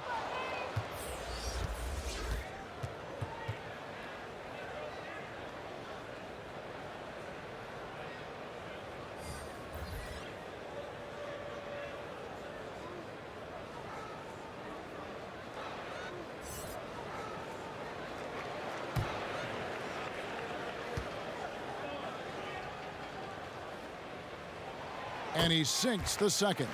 [SPEAKER 1] And he sinks the second.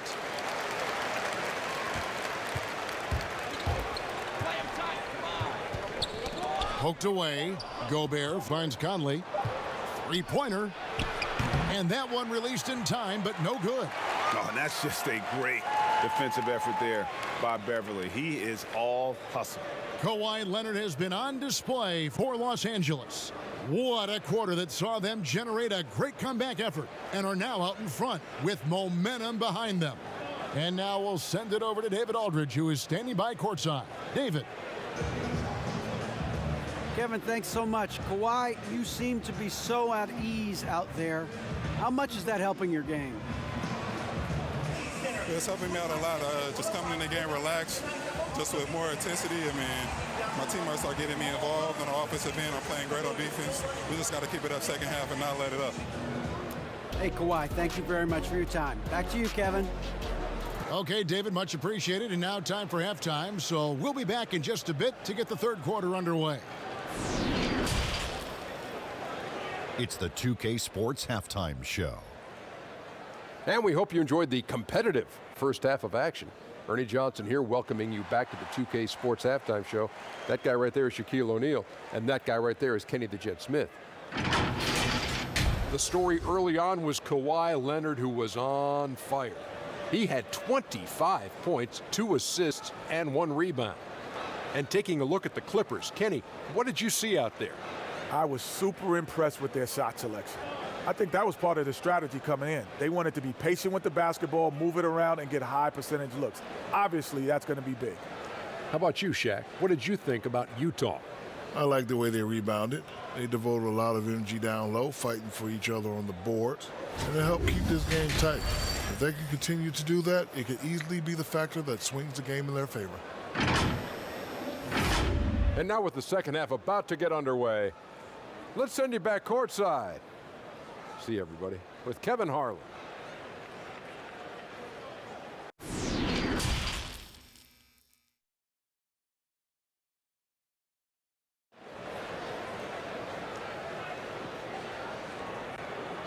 [SPEAKER 1] Poked away. Gobert finds Conley. Three-pointer. And that one released in time, but no good.
[SPEAKER 5] Oh, and that's just a great defensive effort there by Beverly. He is all hustle.
[SPEAKER 1] Kawhi Leonard has been on display for Los Angeles. What a quarter that saw them generate a great comeback effort and are now out in front with momentum behind them. And now we'll send it over to David Aldridge, who is standing by courtside. David.
[SPEAKER 9] Kevin, thanks so much. Kawhi, you seem to be so at ease out there. How much is that helping your game?
[SPEAKER 10] It's helping me out a lot. Just coming in the game relaxed, just with more intensity. I mean, my teammates are getting me involved on the offensive end. I'm playing great on defense. We just got to keep it up second half and not let it up.
[SPEAKER 9] Hey, Kawhi, thank you very much for your time. Back to you, Kevin.
[SPEAKER 1] Okay, David, much appreciated. And now time for halftime. So we'll be back in just a bit to get the third quarter underway.
[SPEAKER 11] It's the 2K Sports Halftime Show.
[SPEAKER 12] And we hope you enjoyed the competitive first half of action. Ernie Johnson here welcoming you back to the 2K Sports Halftime Show. That guy right there is Shaquille O'Neal, and that guy right there is Kenny the Jet Smith. The story early on was Kawhi Leonard, who was on fire. He had 25 points, 2 assists, and 1 rebound. And taking a look at the Clippers, Kenny, what did you see out there?
[SPEAKER 13] I was super impressed with their shot selection. I think that was part of the strategy coming in. They wanted to be patient with the basketball, move it around, and get high percentage looks. Obviously, that's going to be big.
[SPEAKER 12] How about you, Shaq? What did you think about Utah?
[SPEAKER 14] I like the way they rebounded. They devoted a lot of energy down low, fighting for each other on the boards, and it helped keep this game tight. If they can continue to do that, it could easily be the factor that swings the game in their favor.
[SPEAKER 12] And now with the second half about to get underway, let's send you back courtside. See everybody with Kevin Harlan.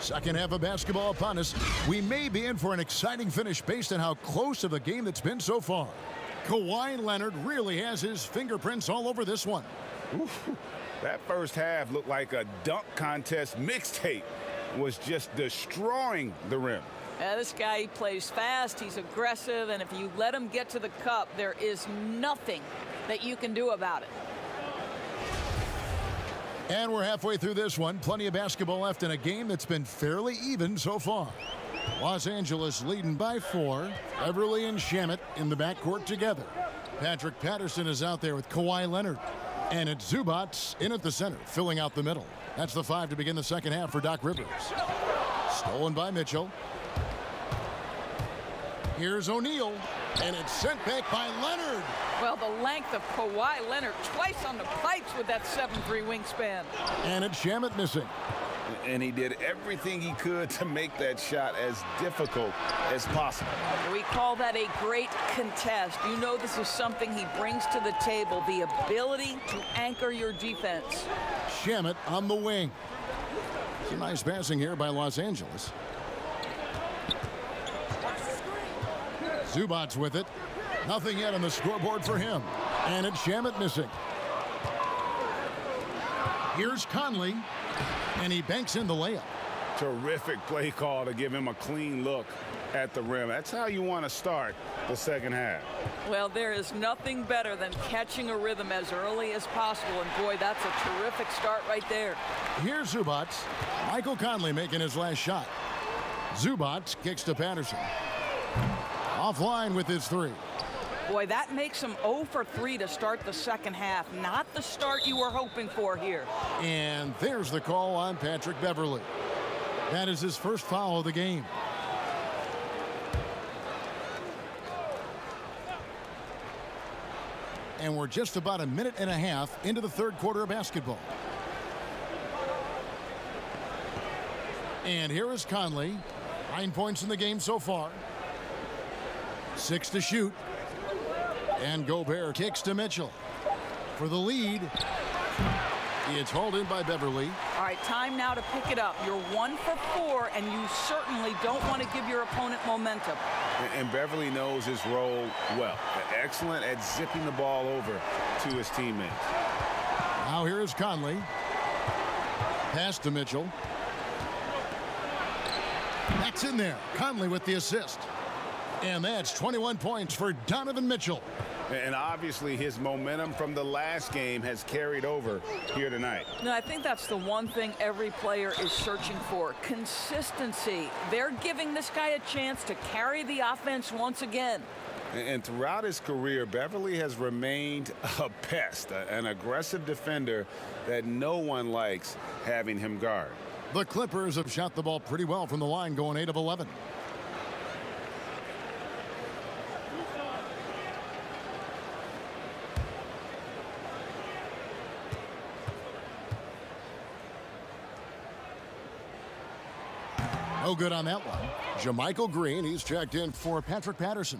[SPEAKER 1] Second half of basketball upon us. We may be in for an exciting finish based on how close of a game that's been so far. Kawhi Leonard really has his fingerprints all over this one.
[SPEAKER 5] Oof. That first half looked like a dunk contest mixtape. Was just destroying the rim.
[SPEAKER 3] Yeah, this guy, he plays fast, he's aggressive, and if you let him get to the cup, there is nothing that you can do about it.
[SPEAKER 1] And we're halfway through this one. Plenty of basketball left in a game that's been fairly even so far. Los Angeles leading by 4. Beverly and Shamet in the backcourt together. Patrick Patterson is out there with Kawhi Leonard. And it's Zubac in at the center, filling out the middle. That's the 5 to begin the second half for Doc Rivers. Stolen by Mitchell. Here's O'Neal, and it's sent back by Leonard.
[SPEAKER 3] Well, the length of Kawhi Leonard twice on the pipes with that 7'3" wingspan.
[SPEAKER 1] And it's Shamet missing.
[SPEAKER 5] And he did everything he could to make that shot as difficult as possible.
[SPEAKER 3] We call that a great contest. You know this is something he brings to the table, the ability to anchor your defense.
[SPEAKER 1] Shamet on the wing. Some nice passing here by Los Angeles. Zubac with it. Nothing yet on the scoreboard for him. And it's Shamet missing. Here's Conley. And he banks in the layup.
[SPEAKER 5] Terrific play call to give him a clean look at the rim. That's how you want to start the second half.
[SPEAKER 3] Well, there is nothing better than catching a rhythm as early as possible. And boy, that's a terrific start right there.
[SPEAKER 1] Here's Zubac. Michael Conley making his last shot. Zubac kicks to Patterson. Offline with his 3.
[SPEAKER 3] Boy, that makes him 0 for 3 to start the second half. Not the start you were hoping for here.
[SPEAKER 1] And there's the call on Patrick Beverly. That is his first foul of the game. And we're just about a minute and a half into the third quarter of basketball. And here is Conley. 9 points in the game so far. 6 to shoot. And Gobert kicks to Mitchell for the lead. It's hauled in by Beverly.
[SPEAKER 3] All right, time now to pick it up. You're 1 for 4, and you certainly don't want to give your opponent momentum.
[SPEAKER 5] And Beverly knows his role well. Excellent at zipping the ball over to his teammates.
[SPEAKER 1] Now here is Conley. Pass to Mitchell. That's in there. Conley with the assist. And that's 21 points for Donovan Mitchell.
[SPEAKER 5] And obviously his momentum from the last game has carried over here tonight.
[SPEAKER 3] No, I think that's the one thing every player is searching for. Consistency. They're giving this guy a chance to carry the offense once again.
[SPEAKER 5] And throughout his career, Beverly has remained a pest, an aggressive defender that no one likes having him guard.
[SPEAKER 1] The Clippers have shot the ball pretty well from the line, going 8 of 11. No good on that one. JaMychal Green, he's checked in for Patrick Patterson.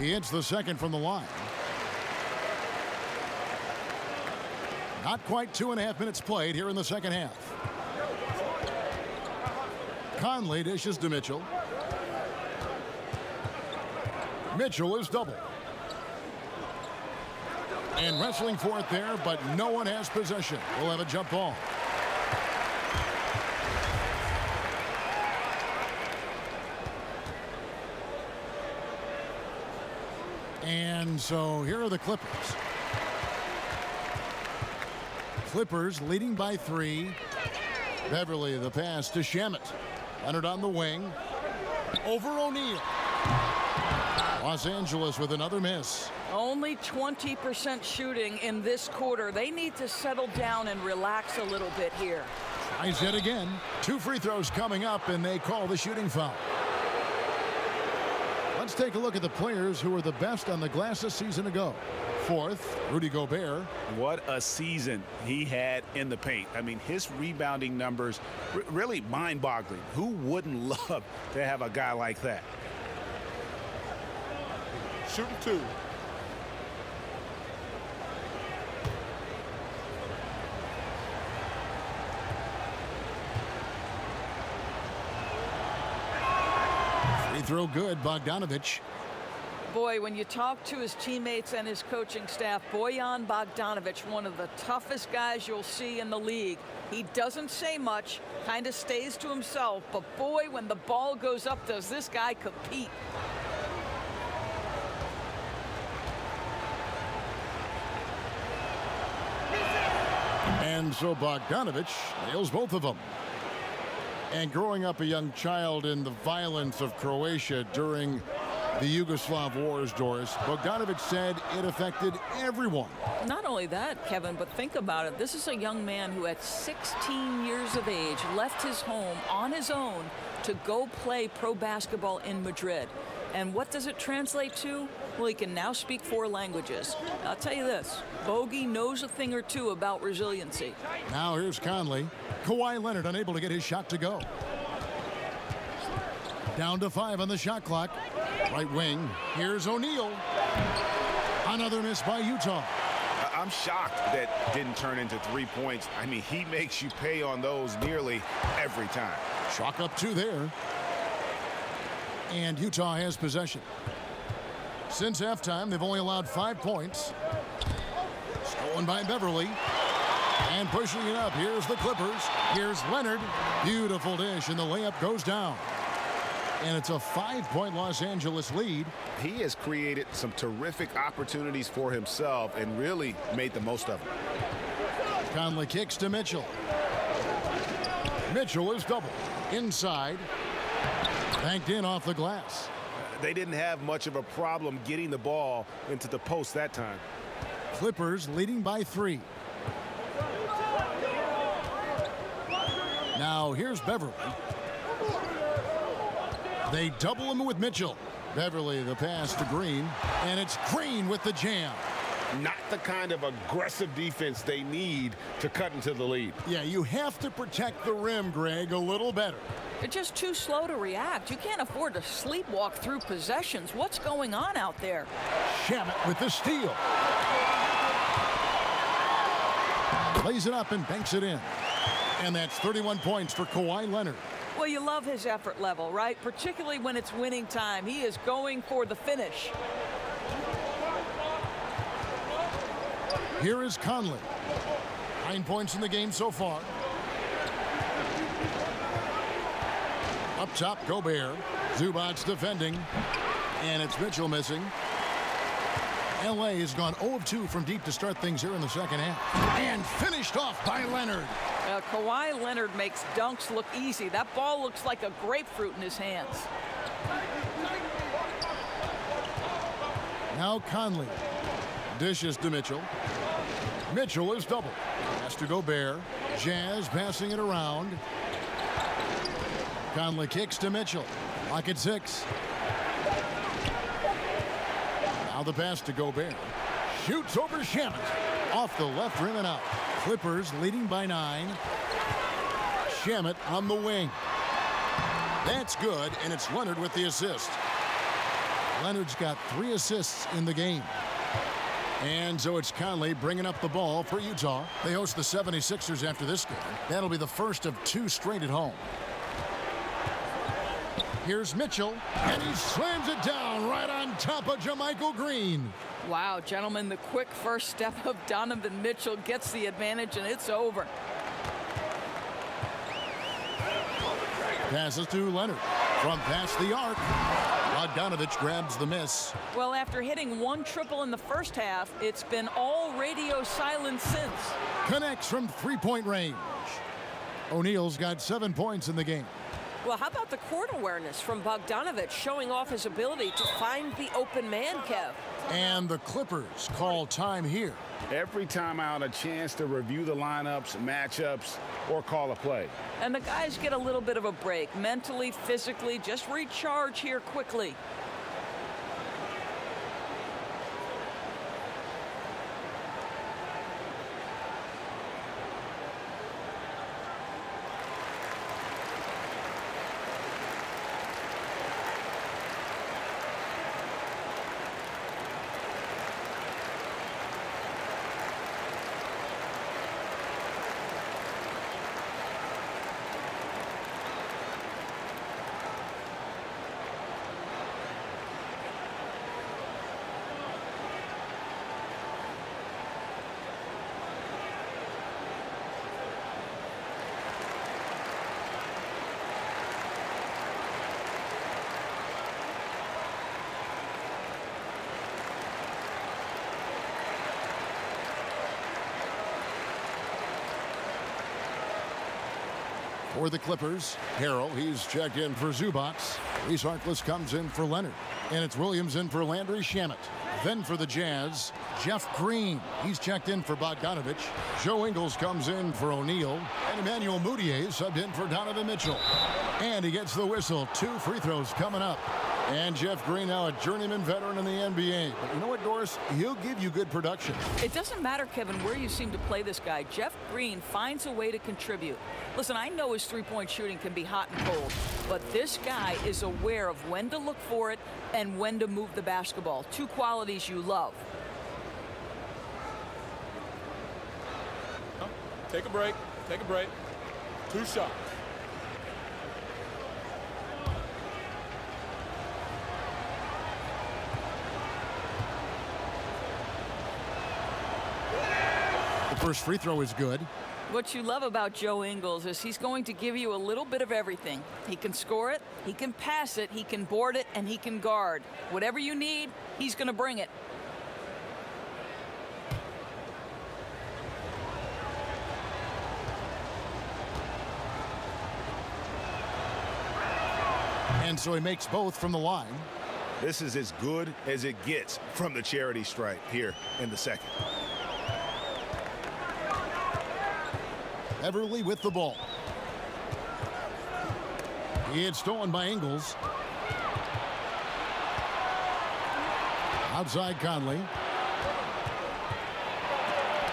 [SPEAKER 1] He hits the second from the line. Not quite 2.5 minutes played here in the second half. Conley dishes to Mitchell. Mitchell is double. And wrestling for it there, but no one has possession. We'll have a jump ball. And so here are the Clippers. Clippers leading by 3. Beverly the pass to Shamet. Leonard on the wing. Over O'Neal. Los Angeles with another miss.
[SPEAKER 3] Only 20% shooting in this quarter. They need to settle down and relax a little bit here.
[SPEAKER 1] Tries it again. 2 free throws coming up, and they call the shooting foul. Let's take a look at the players who were the best on the glass a season ago. Fourth, Rudy Gobert.
[SPEAKER 5] What a season he had in the paint. I mean, his rebounding numbers really mind-boggling. Who wouldn't love to have a guy like that?
[SPEAKER 4] Shooting 2.
[SPEAKER 1] Free throw good, Bogdanovich.
[SPEAKER 3] Boy, when you talk to his teammates and his coaching staff, Bojan Bogdanovich, one of the toughest guys you'll see in the league. He doesn't say much, kind of stays to himself, but boy, when the ball goes up, does this guy compete.
[SPEAKER 1] And so Bogdanovich nails both of them. And growing up a young child in the violence of Croatia during the Yugoslav wars, Doris, Bogdanovich said it affected everyone.
[SPEAKER 3] Not only that, Kevin, but think about it. This is a young man who at 16 years of age left his home on his own to go play pro basketball in Madrid. And what does it translate to? Well, he can now speak 4 languages. I'll tell you this, Bogey knows a thing or two about resiliency.
[SPEAKER 1] Now here's Conley. Kawhi Leonard unable to get his shot to go. Down to 5 on the shot clock. Right wing. Here's O'Neal. Another miss by Utah.
[SPEAKER 5] I'm shocked that didn't turn into 3 points. I mean, he makes you pay on those nearly every time.
[SPEAKER 1] Chalk up 2 there. And Utah has possession. Since halftime, they've only allowed 5 points. Stolen by Beverly. And pushing it up. Here's the Clippers. Here's Leonard. Beautiful dish, and the layup goes down. And it's a 5-point Los Angeles lead.
[SPEAKER 5] He has created some terrific opportunities for himself and really made the most of them.
[SPEAKER 1] Conley kicks to Mitchell. Mitchell is double. Inside. Banked in off the glass.
[SPEAKER 6] They didn't have much of a problem getting the ball into the post that time.
[SPEAKER 1] Clippers leading by 3. Now here's Beverly. They double him with Mitchell. Beverly the pass to Green. And it's Green with the jam.
[SPEAKER 5] Not the kind of aggressive defense they need to cut into the lead.
[SPEAKER 1] Yeah, you have to protect the rim, Greg, a little better.
[SPEAKER 3] They're just too slow to react. You can't afford to sleepwalk through possessions. What's going on out there?
[SPEAKER 1] Shamet with the steal. Plays it up and banks it in. And that's 31 points for Kawhi Leonard.
[SPEAKER 3] Well, you love his effort level, right? Particularly when it's winning time. He is going for the finish.
[SPEAKER 1] Here is Conley. 9 points in the game so far. Up top, Gobert. Zubac's defending. And it's Mitchell missing. L.A. has gone 0 of 2 from deep to start things here in the second half. And finished off by Leonard.
[SPEAKER 3] Kawhi Leonard makes dunks look easy. That ball looks like a grapefruit in his hands.
[SPEAKER 1] Now Conley. Dishes to Mitchell. Mitchell is double. Pass to Gobert. Jazz passing it around. Conley kicks to Mitchell. Lock at 6. Now the pass to Gobert. Shoots over Shamet. Off the left rim and out. Clippers leading by 9. Shamet on the wing. That's good, and it's Leonard with the assist. Leonard's got 3 assists in the game. And so it's Conley bringing up the ball for Utah. They host the 76ers after this game. That'll be the first of 2 straight at home. Here's Mitchell, and he slams it down right on top of JaMychal Green.
[SPEAKER 3] Wow, gentlemen, the quick first step of Donovan Mitchell gets the advantage, and it's over.
[SPEAKER 1] Passes to Leonard from past the arc. Bogdanovich grabs the miss.
[SPEAKER 3] Well, after hitting 1 triple in the first half, it's been all radio silence since.
[SPEAKER 1] Connects from 3-point range. O'Neal's got 7 points in the game.
[SPEAKER 7] Well, how about the court awareness from Bogdanovich, showing off his ability to find the open man, Kev?
[SPEAKER 1] And the Clippers call time here.
[SPEAKER 5] Every time out, a chance to review the lineups, matchups, or call a play.
[SPEAKER 3] And the guys get a little bit of a break, mentally, physically, just recharge here quickly.
[SPEAKER 1] For the Clippers, Harrell, he's checked in for Zubac. Reese Harkless comes in for Leonard. And it's Williams in for Landry Shamet. Then for the Jazz, Jeff Green. He's checked in for Bogdanovich. Joe Ingles comes in for O'Neal. And Emmanuel Mudiay subbed in for Donovan Mitchell. And he gets the whistle. 2 free throws coming up. And Jeff Green, now a journeyman veteran in the NBA. But you know what, Doris? He'll give you good production.
[SPEAKER 3] It doesn't matter, Kevin, where you seem to play this guy. Jeff Green finds a way to contribute. Listen, I know his three-point shooting can be hot and cold, but this guy is aware of when to look for it and when to move the basketball. 2 qualities you love.
[SPEAKER 4] Take a break. Take a break. 2 shots.
[SPEAKER 1] The first free throw is good.
[SPEAKER 3] What you love about Joe Ingles is he's going to give you a little bit of everything. He can score it, he can pass it, he can board it, and he can guard. Whatever you need, he's going to bring it.
[SPEAKER 1] And so he makes both from the line.
[SPEAKER 5] This is as good as it gets from the charity stripe here in the second.
[SPEAKER 1] Everly with the ball. It's stolen by Ingles. Outside Conley.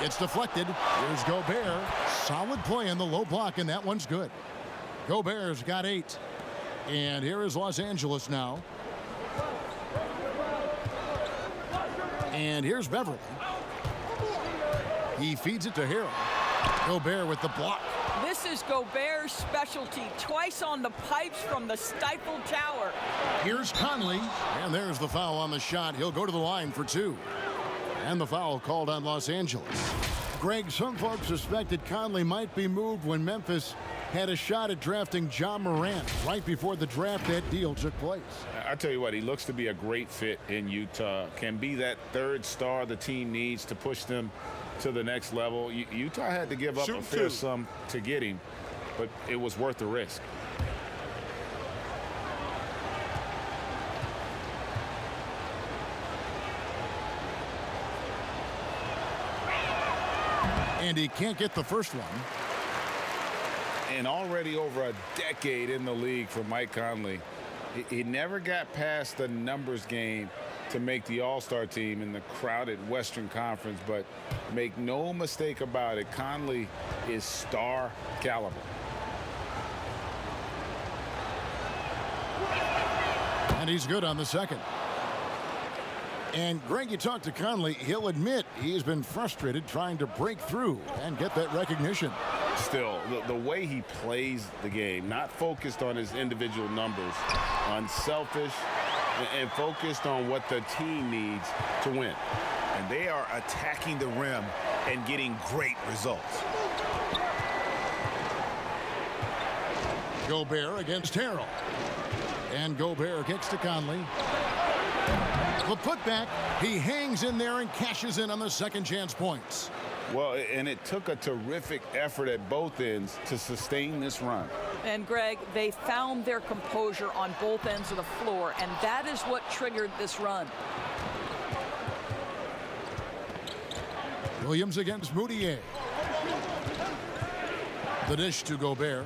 [SPEAKER 1] It's deflected. Here's Gobert. Solid play in the low block, and that one's good. Gobert's got 8. And here is Los Angeles now. And here's Beverly. He feeds it to Harrell. Gobert with the block.
[SPEAKER 3] This is Gobert's specialty. Twice on the pipes from the stifled tower.
[SPEAKER 1] Here's Conley. And there's the foul on the shot. He'll go to the line for 2. And the foul called on Los Angeles. Greg, some folks suspected Conley might be moved when Memphis had a shot at drafting John Morant. Right before the draft, that deal took place.
[SPEAKER 2] I tell you what, he looks to be a great fit in Utah. Can be that third star the team needs to push them to the next level. Utah had to give up a fair sum to get him, but it was worth the risk.
[SPEAKER 1] And he can't get the first one.
[SPEAKER 2] And already over a decade in the league for Mike Conley, he never got past the numbers game to make the All-Star team in the crowded Western Conference, but make no mistake about it, Conley is star caliber.
[SPEAKER 1] And he's good on the second. And Greg, you talk to Conley, he'll admit he's been frustrated trying to break through and get that recognition.
[SPEAKER 2] Still, the way he plays the game, not focused on his individual numbers, unselfish, and focused on what the team needs to win.
[SPEAKER 5] And they are attacking the rim and getting great results.
[SPEAKER 1] Gobert against Harrell. And Gobert kicks to Conley. The putback, he hangs in there and cashes in on the second chance points.
[SPEAKER 2] Well, and it took a terrific effort at both ends to sustain this run.
[SPEAKER 3] And Greg, they found their composure on both ends of the floor, and that is what triggered this run.
[SPEAKER 1] Williams against Mudiay. The dish to Gobert.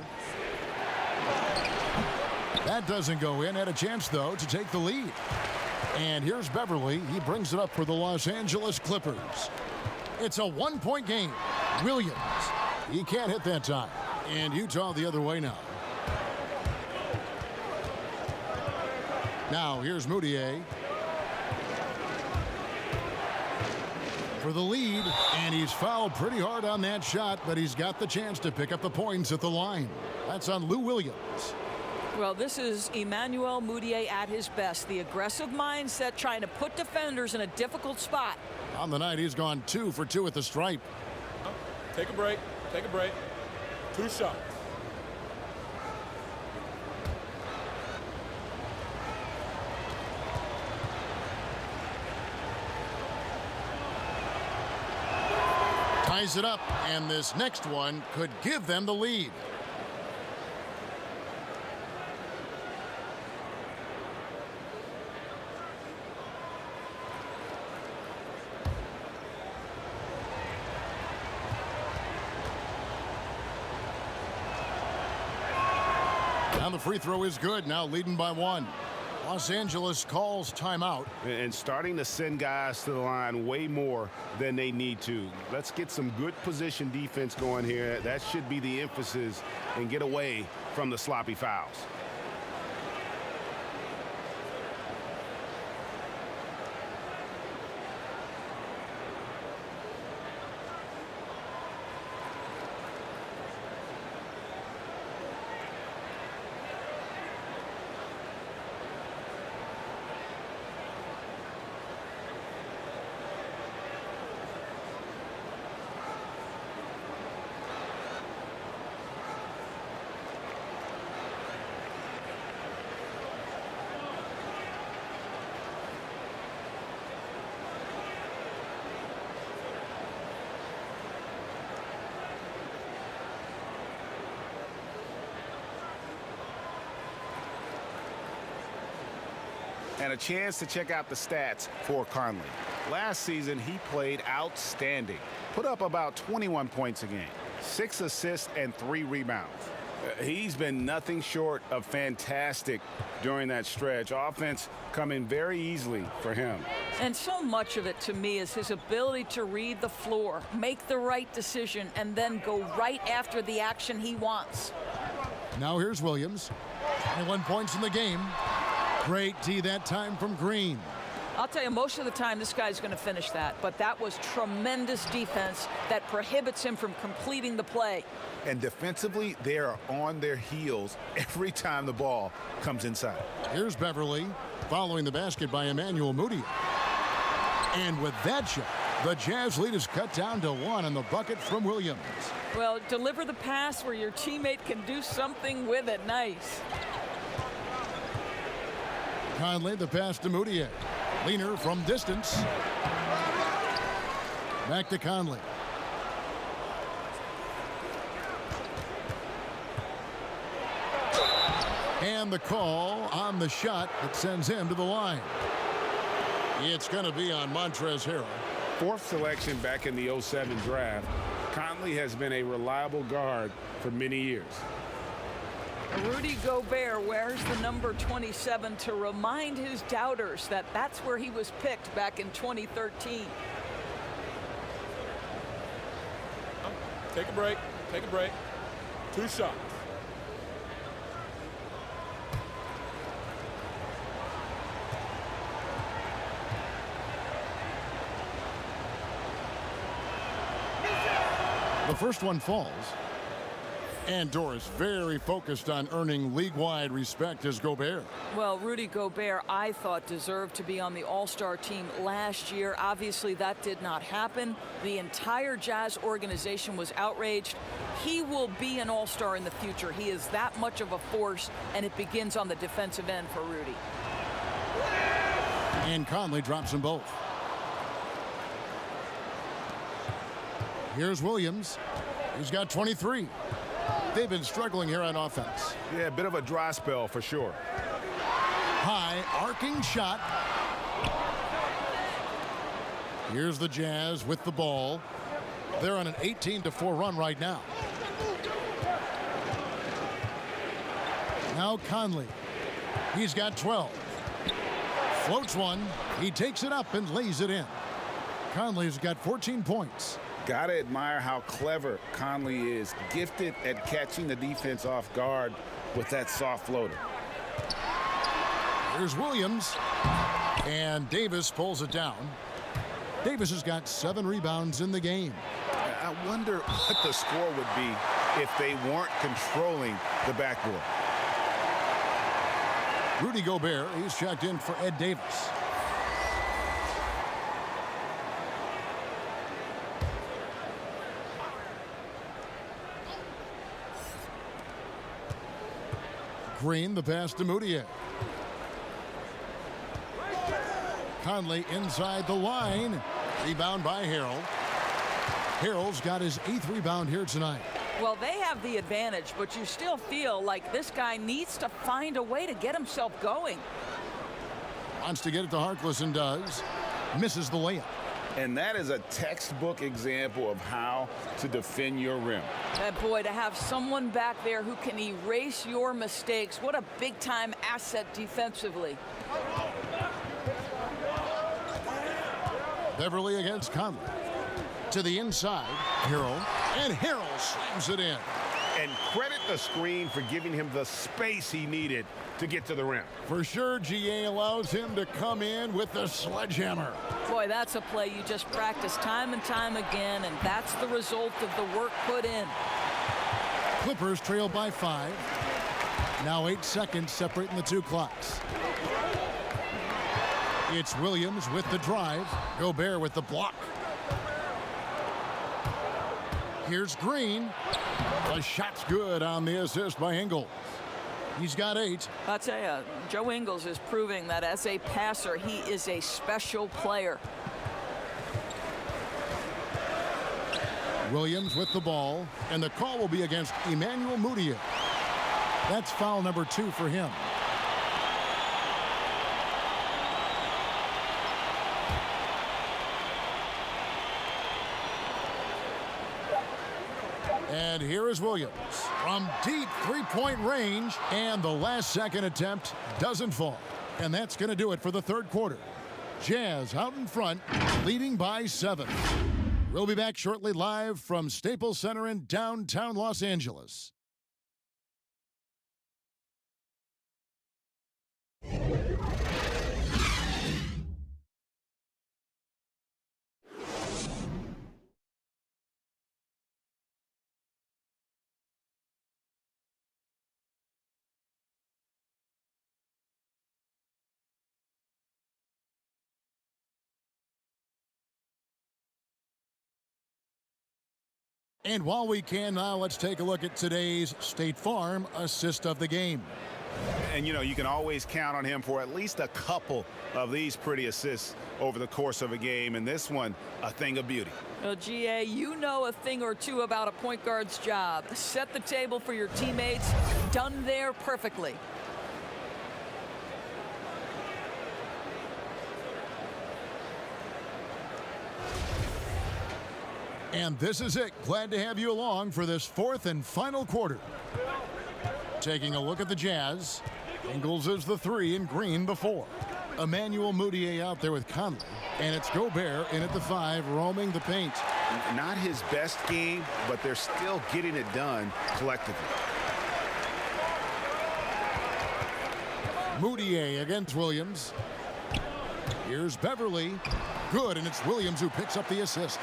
[SPEAKER 1] That doesn't go in. Had a chance, though, to take the lead. And here's Beverly. He brings it up for the Los Angeles Clippers. It's a one-point game. Williams. He can't hit that time. And Utah the other way now. Now here's Mudiay. For the lead. And he's fouled pretty hard on that shot, but he's got the chance to pick up the points at the line. That's on Lou Williams.
[SPEAKER 3] Well, this is Emmanuel Mudiay at his best. The aggressive mindset trying to put defenders in a difficult spot.
[SPEAKER 1] On the night, he's gone 2 for 2 at the stripe.
[SPEAKER 4] Take a break. Take a break. 2 shots.
[SPEAKER 1] Ties it up, and this next one could give them the lead. And the free throw is good, now leading by 1. Los Angeles calls timeout.
[SPEAKER 5] And starting to send guys to the line way more than they need to. Let's get some good position defense going here. That should be the emphasis, and get away from the sloppy fouls. And a chance to check out the stats for Conley. Last season, he played outstanding. Put up about 21 points a game, 6 assists and 3 rebounds. He's been nothing short of fantastic during that stretch. Offense coming very easily for him.
[SPEAKER 3] And so much of it to me is his ability to read the floor, make the right decision, and then go right after the action he wants.
[SPEAKER 1] Now here's Williams. 21 points in the game. Great D that time from Green.
[SPEAKER 3] I'll tell you, most of the time this guy's going to finish that, but that was tremendous defense that prohibits him from completing the play.
[SPEAKER 5] And defensively, they are on their heels every time the ball comes inside.
[SPEAKER 1] Here's Beverly, following the basket by Emmanuel Mudiay. And with that shot, the Jazz lead is cut down to 1 on the bucket from Williams.
[SPEAKER 3] Well, deliver the pass where your teammate can do something with it. Nice.
[SPEAKER 1] Conley, the pass to Mudiay. Leaner from distance. Back to Conley. And the call on the shot that sends him to the line. It's going to be on Montrezl Harrell.
[SPEAKER 2] 4th selection back in the 07 draft. Conley has been a reliable guard for many years.
[SPEAKER 3] Rudy Gobert wears the number 27 to remind his doubters that that's where he was picked back in 2013.
[SPEAKER 4] Take a break. Take a break. 2 shots.
[SPEAKER 1] The first one falls. And Doris very focused on earning league-wide respect as Gobert.
[SPEAKER 3] Well, Rudy Gobert, I thought, deserved to be on the All-Star team last year. Obviously, that did not happen. The entire Jazz organization was outraged. He will be an All-Star in the future. He is that much of a force, and it begins on the defensive end for Rudy.
[SPEAKER 1] And Conley drops them both. Here's Williams. He's got 23. They've been struggling here on offense.
[SPEAKER 5] Yeah, a bit of a dry spell for sure.
[SPEAKER 1] High arcing shot. Here's the Jazz with the ball. They're on an 18-4 run right now. Now Conley. He's got 12. Floats one. He takes it up and lays it in. Conley's got 14 points.
[SPEAKER 5] Gotta admire how clever Conley is. Gifted at catching the defense off guard with that soft floater.
[SPEAKER 1] Here's Williams. And Davis pulls it down. Davis has got 7 rebounds in the game.
[SPEAKER 5] I wonder what the score would be if they weren't controlling the backboard.
[SPEAKER 1] Rudy Gobert, he's checked in for Ed Davis. Green, the pass to Mudiay. Conley inside the line. Rebound by Harrell. Harrell's got his 8th rebound here tonight.
[SPEAKER 3] Well, they have the advantage, but you still feel like this guy needs to find a way to get himself going.
[SPEAKER 1] Wants to get it to Harkless and does. Misses the layup.
[SPEAKER 2] And that is a textbook example of how to defend your rim.
[SPEAKER 3] That boy, to have someone back there who can erase your mistakes, what a big-time asset defensively.
[SPEAKER 1] Beverly against Conley. To the inside, Harrell. And Harrell slams it in.
[SPEAKER 5] And credit the screen for giving him the space he needed to get to the rim.
[SPEAKER 1] For sure, GA allows him to come in with the sledgehammer.
[SPEAKER 3] Boy, that's a play you just practice time and time again, and that's the result of the work put in.
[SPEAKER 1] Clippers trail by 5. Now 8 seconds separating the two clocks. It's Williams with the drive. Gobert with the block. Here's Green. The shot's good on the assist by Ingles. He's got 8.
[SPEAKER 3] I'll tell you, Joe Ingles is proving that as a passer, he is a special player.
[SPEAKER 1] Williams with the ball, and the call will be against Emmanuel Mudiay. That's foul number 2 for him. And here is Williams from deep three-point range, and the last second attempt doesn't fall. And that's going to do it for the third quarter. Jazz out in front, leading by 7. We'll be back shortly live from Staples Center in downtown Los Angeles. And while we can now, let's take a look at today's State Farm assist of the game.
[SPEAKER 5] And, you know, you can always count on him for at least a couple of these pretty assists over the course of a game. And this one, a thing of beauty.
[SPEAKER 3] Well, GA, you know a thing or two about a point guard's job. Set the table for your teammates. Done there perfectly.
[SPEAKER 1] And this is it. Glad to have you along for this fourth and final quarter. Taking a look at the Jazz. Ingles is the 3 and Green the 4. Emmanuel Mudiay out there with Conley. And it's Gobert in at the 5, roaming the paint.
[SPEAKER 5] Not his best game, but they're still getting it done collectively.
[SPEAKER 1] Mudiay against Williams. Here's Beverly. Good, and it's Williams who picks up the assist.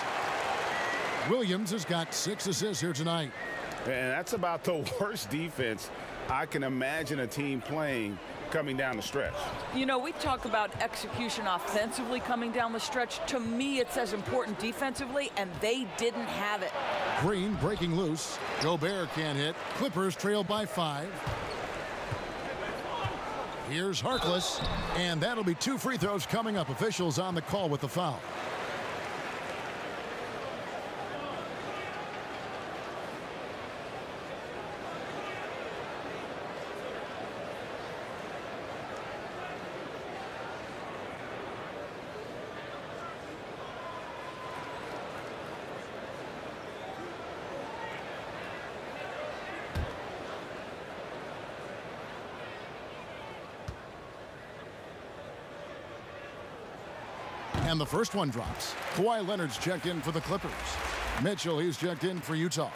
[SPEAKER 1] Williams has got 6 assists here tonight.
[SPEAKER 5] And that's about the worst defense I can imagine a team playing coming down the stretch.
[SPEAKER 3] You know, we talk about execution offensively coming down the stretch. To me, it's as important defensively, and they didn't have it.
[SPEAKER 1] Green breaking loose. Gobert can't hit. Clippers trail by 5. Here's Harkless, and that'll be 2 free throws coming up. Officials on the call with the foul. And the first one drops. Kawhi Leonard's checked in for the Clippers. Mitchell, he's checked in for Utah.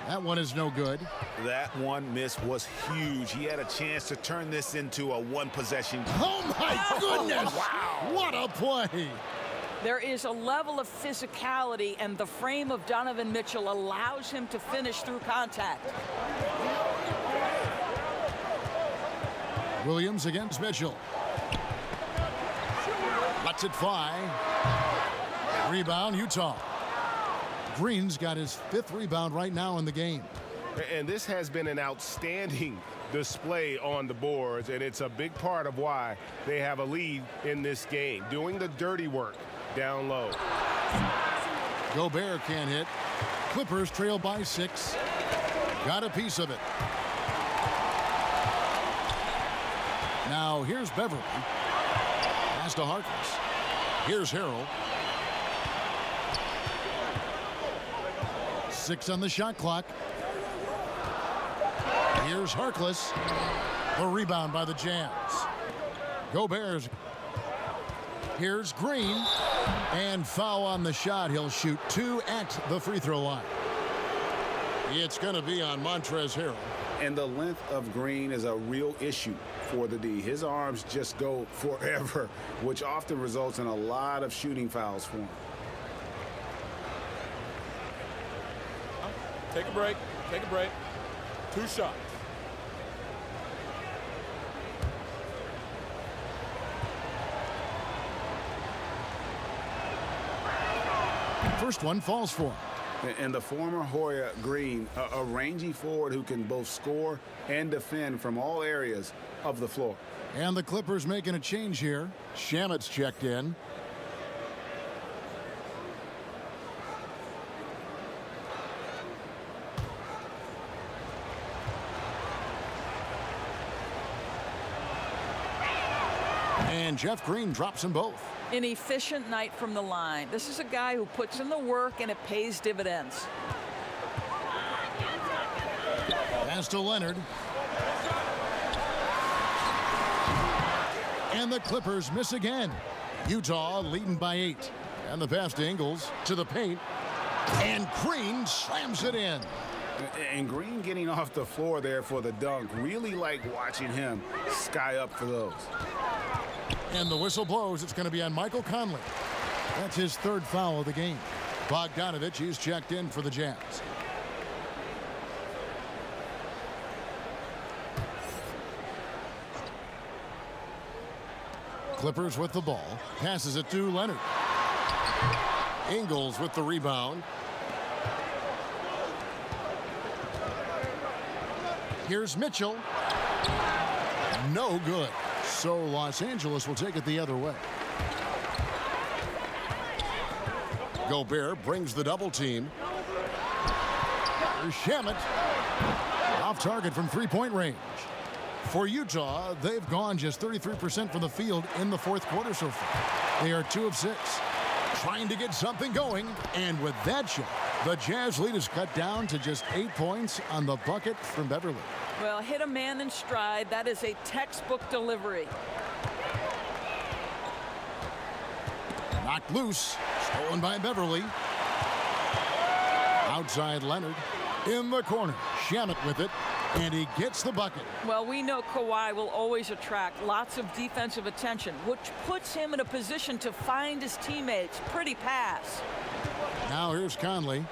[SPEAKER 1] That one is no good.
[SPEAKER 5] That one miss was huge. He had a chance to turn this into a one-possession.
[SPEAKER 1] Oh, my goodness!
[SPEAKER 5] Wow.
[SPEAKER 1] What a play!
[SPEAKER 3] There is a level of physicality, and the frame of Donovan Mitchell allows him to finish through contact.
[SPEAKER 1] Williams against Mitchell. Lets it fly. Rebound, Utah. Green's got his 5th rebound right now in the game.
[SPEAKER 6] And this has been an outstanding
[SPEAKER 5] display on the boards, and it's a big part of why they have a lead in this game, doing the dirty work down low.
[SPEAKER 1] Gobert can't hit. Clippers trail by 6. Got a piece of it. Now here's Beverly. Pass to Harkless. Here's Harrell. 6 on the shot clock. Here's Harkless. The rebound by the Jazz. Gobert's. Here's Green. And foul on the shot. He'll shoot 2 at the free throw line. It's going to be on Montrezl Harrell.
[SPEAKER 5] And the length of Green is a real issue for the D. His arms just go forever, which often results in a lot of shooting fouls for him.
[SPEAKER 4] Take a break. Take a break. 2 shots.
[SPEAKER 1] First one falls for him.
[SPEAKER 5] And the former Hoya Green, a rangy forward who can both score and defend from all areas of the floor.
[SPEAKER 1] And the Clippers making a change here. Shamet's checked in. And Jeff Green drops them both.
[SPEAKER 3] An efficient night from the line. This is a guy who puts in the work and it pays dividends.
[SPEAKER 1] Pass to Leonard. And the Clippers miss again. Utah leading by 8. And the pass to Ingles to the paint. And Green slams it in.
[SPEAKER 5] And Green getting off the floor there for the dunk. Really like watching him sky up for those.
[SPEAKER 1] And the whistle blows. It's going to be on Michael Conley. That's his 3rd foul of the game. Bogdanovich is checked in for the Jazz. Clippers with the ball. Passes it to Leonard. Ingles with the rebound. Here's Mitchell. No good. So Los Angeles will take it the other way. Gobert brings the double team. Here's Shamet. Off target from 3-point range. For Utah, they've gone just 33% from the field in the 4th quarter so far. They are 2 of 6. Trying to get something going. And with that shot, the Jazz lead is cut down to just 8 points on the bucket from Beverly.
[SPEAKER 3] Well, hit a man in stride. That is a textbook delivery.
[SPEAKER 1] Knocked loose. Stolen by Beverly. Outside Leonard. In the corner. Shamet with it. And he gets the bucket.
[SPEAKER 3] Well, we know Kawhi will always attract lots of defensive attention, which puts him in a position to find his teammates. Pretty pass.
[SPEAKER 1] Now here's Conley.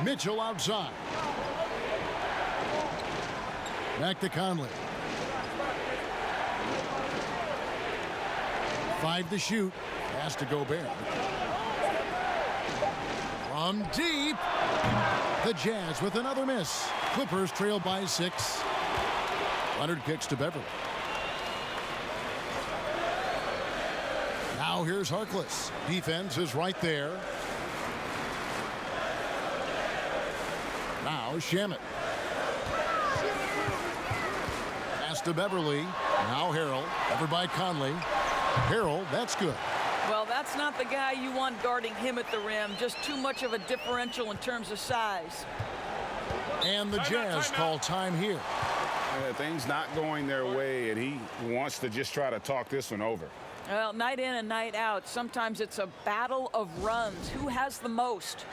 [SPEAKER 1] Mitchell outside. Back to Conley. 5 to shoot. Pass to Gobert. From deep. The Jazz with another miss. Clippers trail by 6. Leonard kicks to Beverly. Now here's Harkless. Defense is right there. Now Shamet. Pass to Beverly. Now Harrell. Covered by Conley. Harrell, that's good.
[SPEAKER 3] Well, that's not the guy you want guarding him at the rim. Just too much of a differential in terms of size.
[SPEAKER 1] And the Jazz call time here.
[SPEAKER 5] Things not going their way, and he wants to just try to talk this one over.
[SPEAKER 3] Well, night in and night out, sometimes it's a battle of runs. Who has the most?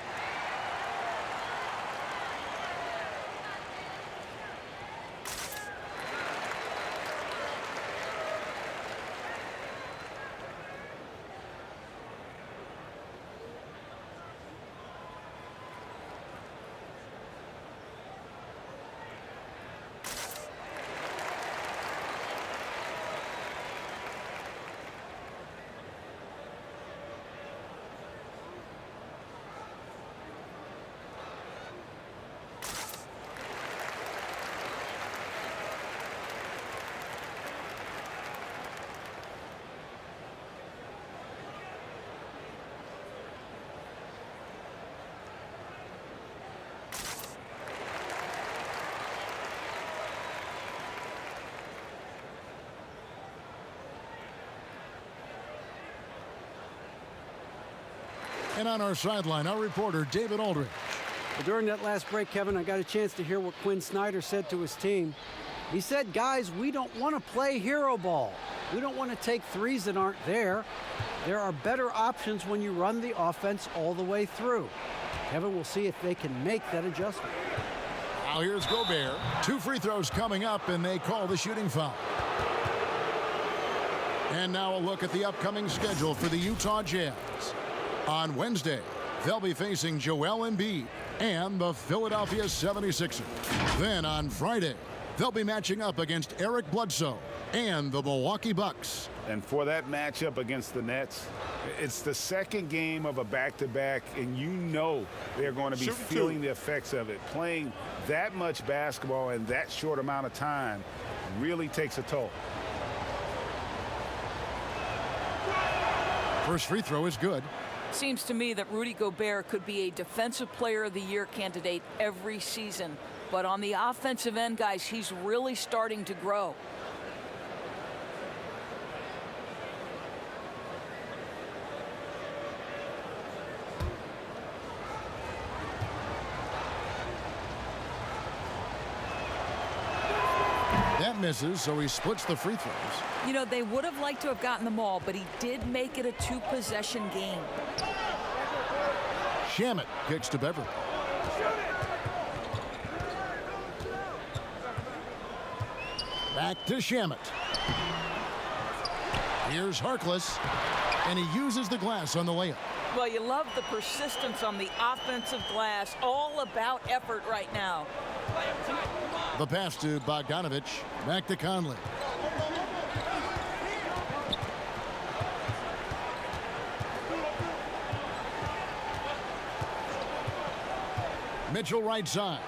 [SPEAKER 1] And on our sideline, our reporter, David Aldridge.
[SPEAKER 9] Well, during that last break, Kevin, I got a chance to hear what Quinn Snyder said to his team. He said, guys, we don't want to play hero ball. We don't want to take threes that aren't there. There are better options when you run the offense all the way through. Kevin, we'll see if they can make that adjustment.
[SPEAKER 1] Now here's Gobert. 2 free throws coming up, and they call the shooting foul. And now a look at the upcoming schedule for the Utah Jazz. On Wednesday, they'll be facing Joel Embiid and the Philadelphia 76ers. Then on Friday, they'll be matching up against Eric Bledsoe and the Milwaukee Bucks.
[SPEAKER 5] And for that matchup against the Nets, it's the second game of a back-to-back, and you know they're going to be feeling the effects of it. Playing that much basketball in that short amount of time really takes a toll.
[SPEAKER 1] First free throw is good.
[SPEAKER 3] Seems to me that Rudy Gobert could be a Defensive Player of the Year candidate every season. But on the offensive end, guys, he's really starting to grow.
[SPEAKER 1] That misses, so he splits the free throws.
[SPEAKER 3] You know, they would have liked to have gotten them all, but he did make it a 2-possession game.
[SPEAKER 1] Shamet kicks to Beverly. Back to Shamet. Here's Harkless, and he uses the glass on the layup.
[SPEAKER 3] Well, you love the persistence on the offensive glass. All about effort right now.
[SPEAKER 1] The pass to Bogdanovich. Back to Conley. Mitchell right side.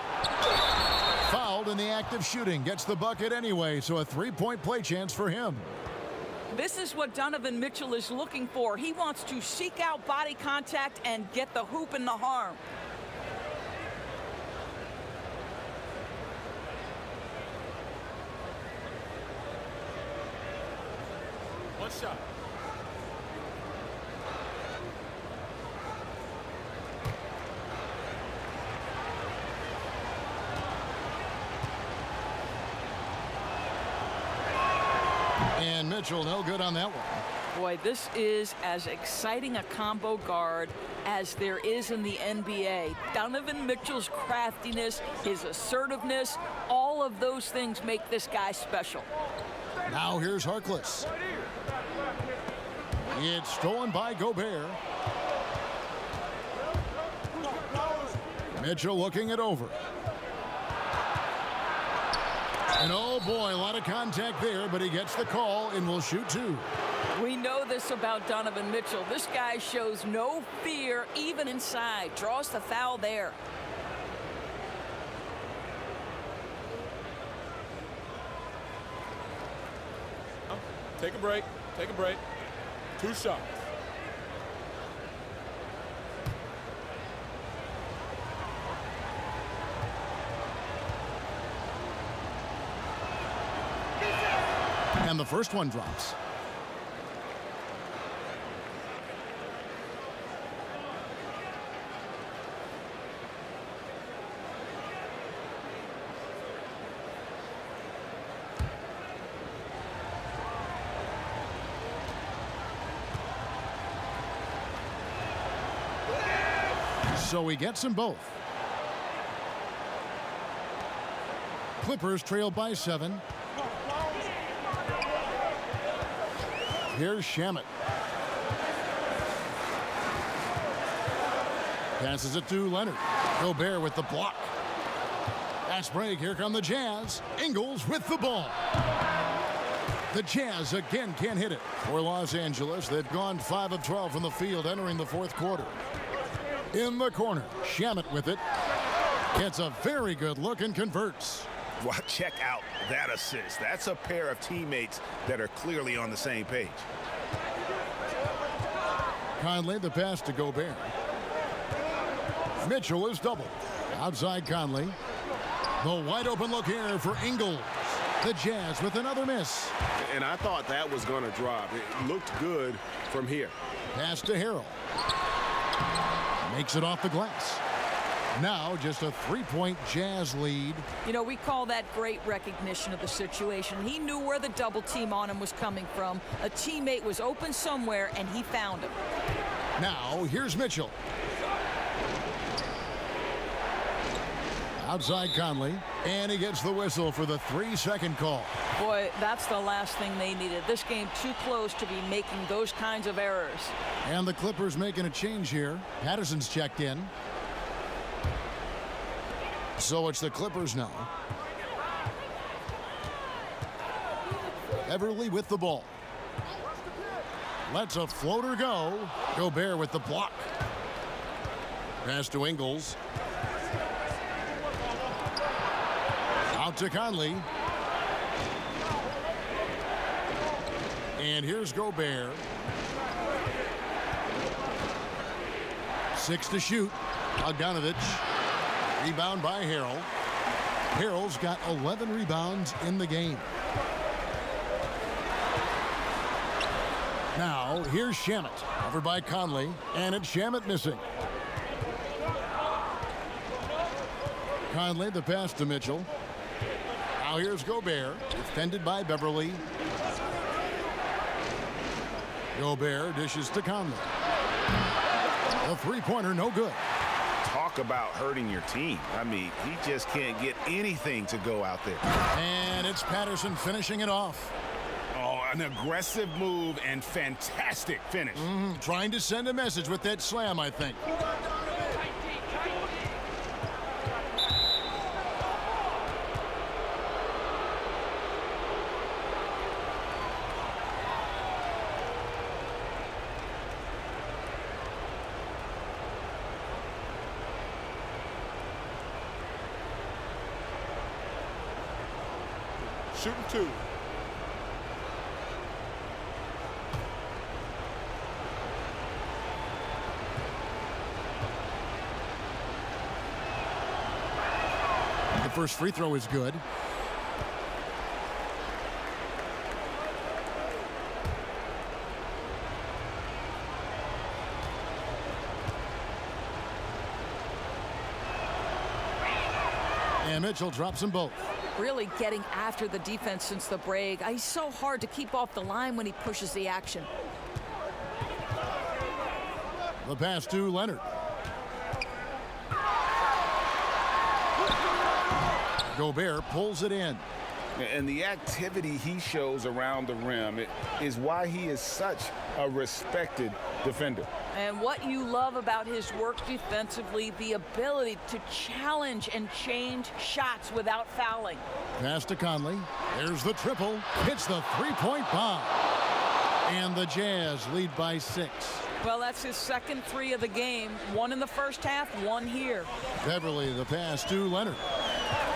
[SPEAKER 1] Fouled in the act of shooting. Gets the bucket anyway, so a 3-point play chance for him.
[SPEAKER 3] This is what Donovan Mitchell is looking for. He wants to seek out body contact and get the hoop in the harm.
[SPEAKER 4] One shot.
[SPEAKER 1] And Mitchell no good on that one.
[SPEAKER 3] Boy, this is as exciting a combo guard as there is in the NBA. Donovan Mitchell's craftiness, his assertiveness, all of those things make this guy special.
[SPEAKER 1] Now here's Harkless. It's stolen by Gobert. Mitchell looking it over. And oh boy, a lot of contact there, but he gets the call and will shoot 2.
[SPEAKER 3] We know this about Donovan Mitchell. This guy shows no fear even inside. Draws the foul there.
[SPEAKER 4] Take a break. Take a break. 2 shots.
[SPEAKER 1] And the first one drops. So he gets them both. Clippers trail by 7. Here's Shamet. Passes it to Leonard. Gobert with the block. Fast break. Here come the Jazz. Ingles with the ball. The Jazz again can't hit it. For Los Angeles, they've gone 5 of 12 from the field entering the 4th quarter. In the corner, Shamet with it. Gets a very good look and converts.
[SPEAKER 5] Well, check out that assist. That's a pair of teammates that are clearly on the same page.
[SPEAKER 1] Conley, the pass to Gobert. Mitchell is doubled. Outside Conley. The wide open look here for Ingles. The Jazz with another miss.
[SPEAKER 6] And I thought that was going to drop. It looked good from here.
[SPEAKER 1] Pass to Harrell. Makes it off the glass. Now just a three-point Jazz lead.
[SPEAKER 3] You know, we call that great recognition of the situation. He knew where the double team on him was coming from. A teammate was open somewhere, and he found him.
[SPEAKER 1] Now, here's Mitchell. Outside Conley, and he gets the whistle for the 3-second call.
[SPEAKER 3] Boy, that's the last thing they needed. This game too close to be making those kinds of errors.
[SPEAKER 1] And the Clippers making a change here. Patterson's checked in. So it's the Clippers now. Everly with the ball. Lets a floater go. Gobert with the block. Pass to Ingles. Out to Conley. And here's Gobert. 6 to shoot. Bogdanovich. Rebound by Harrell. Harrell's got 11 rebounds in the game. Now, here's Shamet. Over by Conley. And it's Shamet missing. Conley, the pass to Mitchell. Now here's Gobert. Defended by Beverly. Gobert dishes to Conley. The three-pointer, no good.
[SPEAKER 5] Talk about hurting your team. I mean, he just can't get anything to go out there.
[SPEAKER 1] And it's Patterson finishing it off.
[SPEAKER 5] Oh, an aggressive move and fantastic finish.
[SPEAKER 1] Trying to send a message with that slam, I think.
[SPEAKER 4] Shooting 2.
[SPEAKER 1] The first free throw is good. And Mitchell drops them both.
[SPEAKER 3] Really getting after the defense since the break. He's so hard to keep off the line when he pushes the action.
[SPEAKER 1] The pass to Leonard. Gobert pulls it in.
[SPEAKER 5] And the activity he shows around the rim is why he is such a respected defender.
[SPEAKER 3] And what you love about his work defensively, the ability to challenge and change shots without fouling.
[SPEAKER 1] Pass to Conley. There's the triple. Hits the three-point bomb. And the Jazz lead by 6.
[SPEAKER 3] Well, that's his second 3 of the game. 1 in the first half, 1 here.
[SPEAKER 1] Beverly, the pass to Leonard.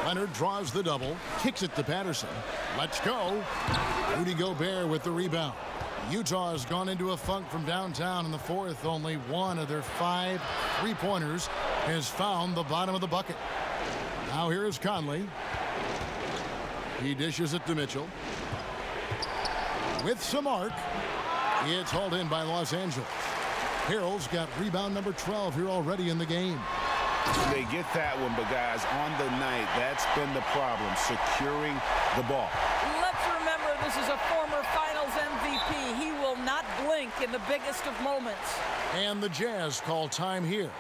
[SPEAKER 1] Leonard draws the double. Kicks it to Patterson. Let's go. Rudy Gobert with the rebound. Utah has gone into a funk from downtown in the fourth. Only 1 of their 5 three-pointers has found the bottom of the bucket. Now here is Conley. He dishes it to Mitchell. With some arc. It's hauled in by Los Angeles. Harrell's got rebound number 12 here already in the game.
[SPEAKER 5] They get that one, but guys, on the night, that's been the problem, securing the ball.
[SPEAKER 3] Let's remember this is a former Finals MVP. He will not blink in the biggest of moments.
[SPEAKER 1] And the Jazz call time here.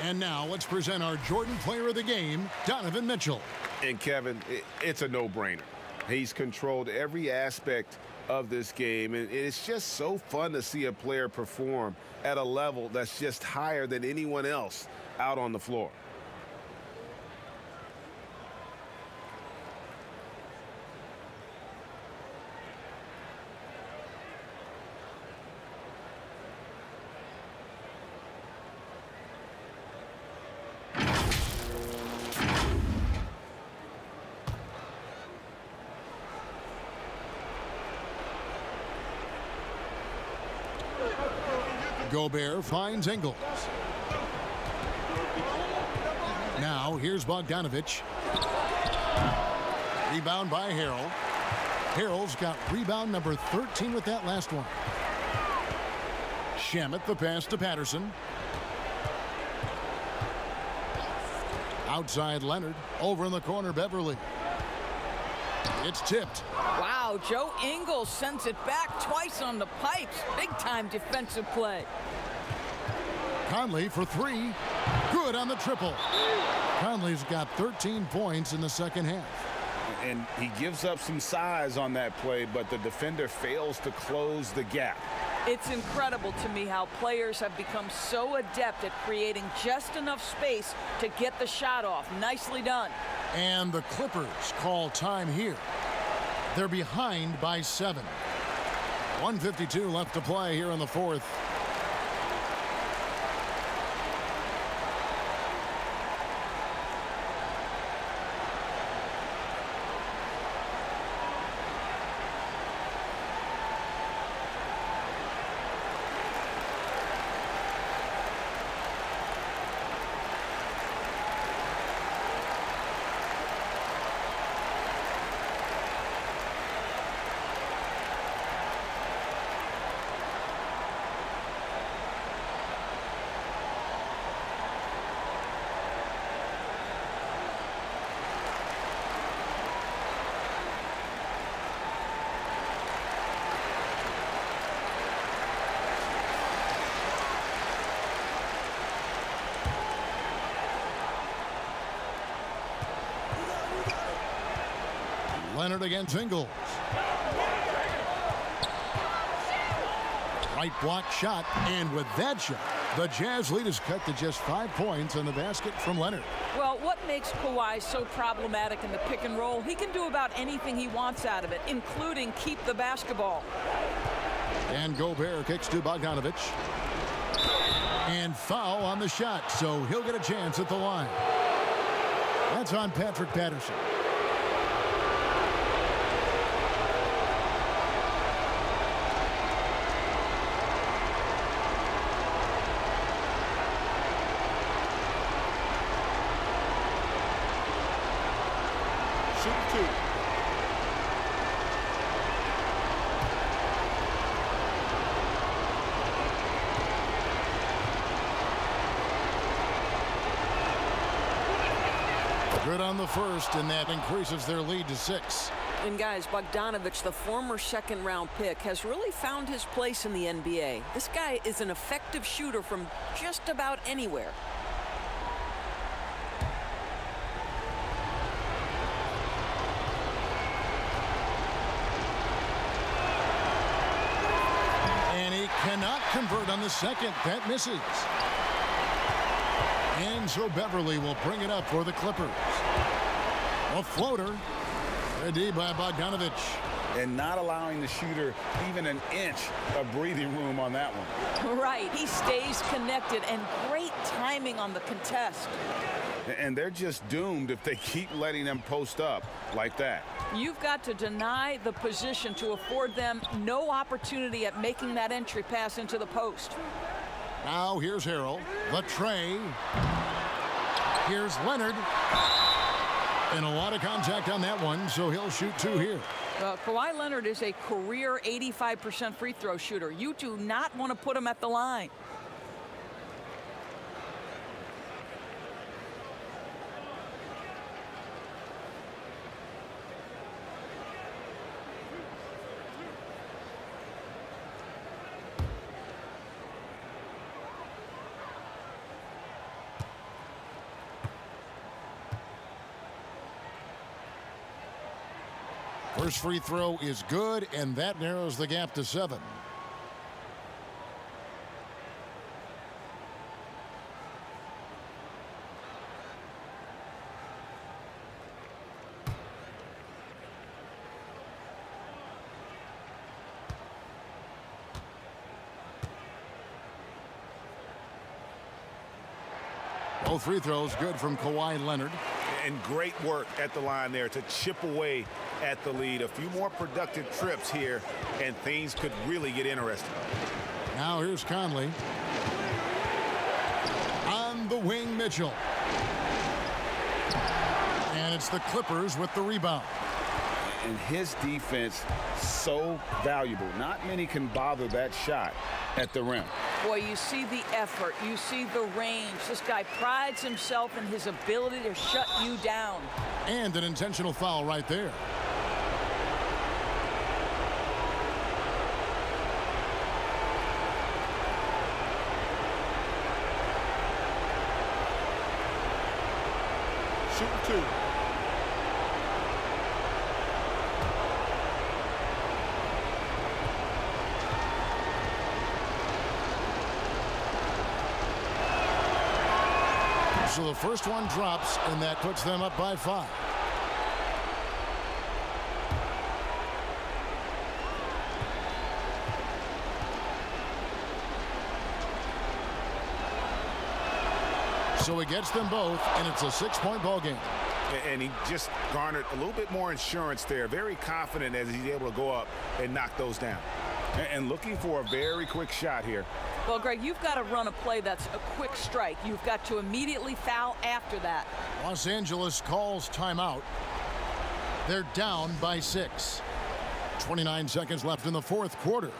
[SPEAKER 1] And now let's present our Jordan Player of the Game, Donovan Mitchell.
[SPEAKER 5] And Kevin, it's a no-brainer. He's controlled every aspect of this game, and it's just so fun to see a player perform at a level that's just higher than anyone else out on the floor.
[SPEAKER 1] Gobert finds Ingles. Now here's Bogdanovich. Rebound by Harrell. Harrell's got rebound number 13 with that last one. Shamet the pass to Patterson. Outside Leonard. Over in the corner, Beverly. It's tipped.
[SPEAKER 3] Wow, Joe Ingles sends it back twice on the pipes. Big-time defensive play.
[SPEAKER 1] Conley for three. Good on the triple. Conley's got 13 points in the second half.
[SPEAKER 5] And he gives up some size on that play, but the defender fails to close the gap.
[SPEAKER 3] It's incredible to me how players have become so adept at creating just enough space to get the shot off. Nicely done.
[SPEAKER 1] And the Clippers call time here. They're behind by 7. 1:52 left to play here in the fourth. Leonard against Ingles. Right block shot, and with that shot, the Jazz lead is cut to just 5 points on the basket from Leonard.
[SPEAKER 3] Well, what makes Kawhi so problematic in the pick and roll? He can do about anything he wants out of it, including keep the basketball.
[SPEAKER 1] And Gobert kicks to Bogdanovich. And foul on the shot, so he'll get a chance at the line. That's on Patrick Patterson. Good on the first, and that increases their lead to 6.
[SPEAKER 7] And guys, Bogdanovich, the former second-round pick, has really found his place in the NBA. This guy is an effective shooter from just about anywhere.
[SPEAKER 1] And he cannot convert on the second. That misses. And so Beverly will bring it up for the Clippers. A floater. Ready by Bogdanovich.
[SPEAKER 5] And not allowing the shooter even an inch of breathing room on that one.
[SPEAKER 3] Right. He stays connected, and great timing on the contest.
[SPEAKER 5] And they're just doomed if they keep letting them post up like that.
[SPEAKER 3] You've got to deny the position to afford them no opportunity at making that entry pass into the post.
[SPEAKER 1] Now here's Harrell. The tray. Here's Leonard. And a lot of contact on that one, so he'll shoot 2 here.
[SPEAKER 3] Kawhi Leonard is a career 85% free throw shooter. You do not want to put him at the line.
[SPEAKER 1] First free throw is good, and that narrows the gap to 7. Both free throws good from Kawhi Leonard.
[SPEAKER 5] And great work at the line there to chip away at the lead. A few more productive trips here, and things could really get interesting.
[SPEAKER 1] Now here's Conley. On the wing, Mitchell. And it's the Clippers with the rebound.
[SPEAKER 5] And his defense so valuable. Not many can bother that shot at the rim.
[SPEAKER 3] Boy, you see the effort. You see the range. This guy prides himself in his ability to shut you down.
[SPEAKER 1] And an intentional foul right there.
[SPEAKER 4] Shooting 2.
[SPEAKER 1] So the first one drops, and that puts them up by 5. So he gets them both, and it's a 6-point ball game.
[SPEAKER 5] And he just garnered a little bit more insurance there. Very confident as he's able to go up and knock those down. And looking for a very quick shot here.
[SPEAKER 3] Well, Greg, you've got to run a play that's a quick strike. You've got to immediately foul after that.
[SPEAKER 1] Los Angeles calls timeout. They're down by 6. 29 seconds left in the fourth quarter.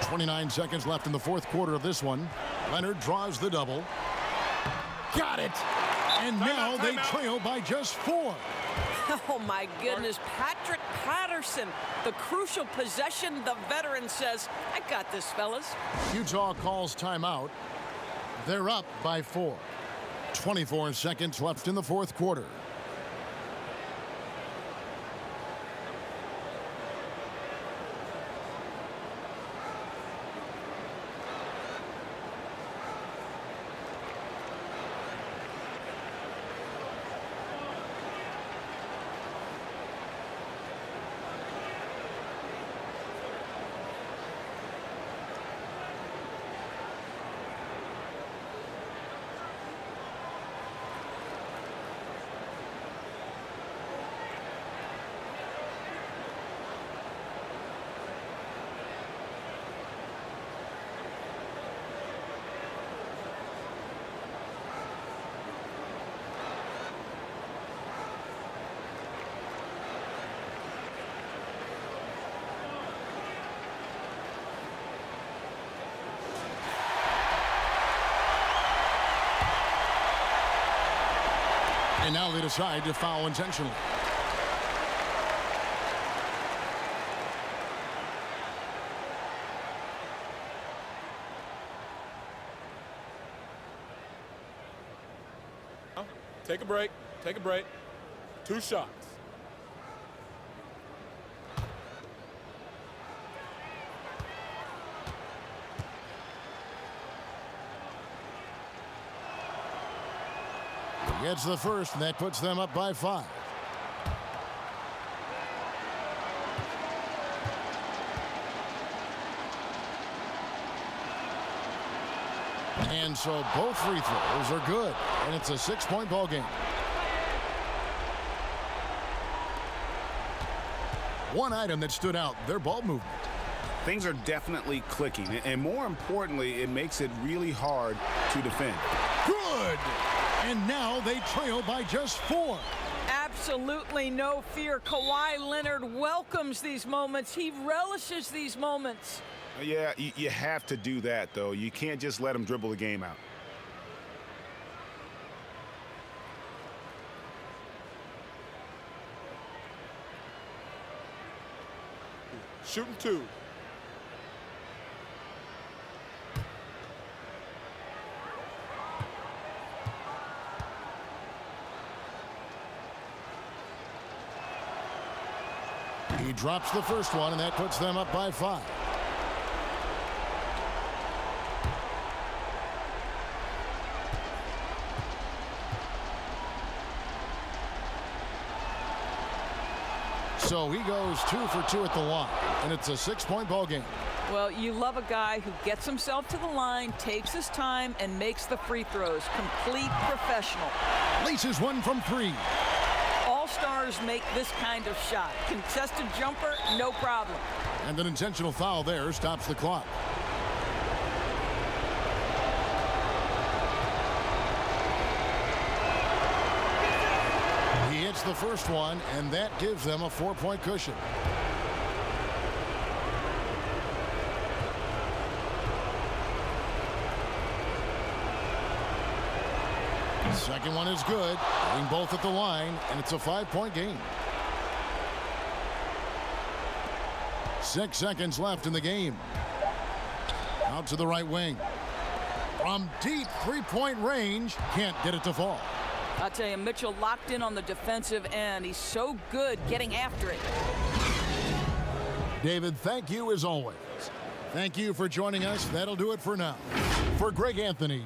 [SPEAKER 1] .29 seconds left in the fourth quarter of this one. Leonard draws the double. Got it! And now they trail by just 4.
[SPEAKER 7] Oh, my goodness. Patrick Patterson, the crucial possession. The veteran says, I got this, fellas.
[SPEAKER 1] Utah calls timeout. They're up by 4. 24 seconds left in the fourth quarter. And now they decide to foul intentionally.
[SPEAKER 4] Take a break. Take a break. 2 shots.
[SPEAKER 1] Gets the first, and that puts them up by 5. And so both free throws are good, and it's a 6-point ball game. One item that stood out, their ball movement.
[SPEAKER 5] Things are definitely clicking, and more importantly, it makes it really hard to defend.
[SPEAKER 1] Good! And now they trail by just 4.
[SPEAKER 3] Absolutely no fear. Kawhi Leonard welcomes these moments. He relishes these moments.
[SPEAKER 5] Yeah, you have to do that, though. You can't just let him dribble the game out.
[SPEAKER 4] Shooting 2.
[SPEAKER 1] He drops the first one, and that puts them up by 5. So he goes 2 for 2 at the line, and it's a 6-point ball game.
[SPEAKER 3] Well, you love a guy who gets himself to the line, takes his time, and makes the free throws. Complete professional.
[SPEAKER 1] Laces one from 3.
[SPEAKER 3] All-stars make this kind of shot. Contested jumper, no problem.
[SPEAKER 1] And an intentional foul there stops the clock. He hits the first one, and that gives them a 4-point cushion. Second one is good, hitting both at the line, and it's a 5-point game. 6 seconds left in the game. Out to the right wing. From deep 3-point range, can't get it to fall.
[SPEAKER 3] I'll tell you, Mitchell locked in on the defensive end. He's so good getting after it.
[SPEAKER 1] David, thank you as always. Thank you for joining us. That'll do it for now. For Greg Anthony,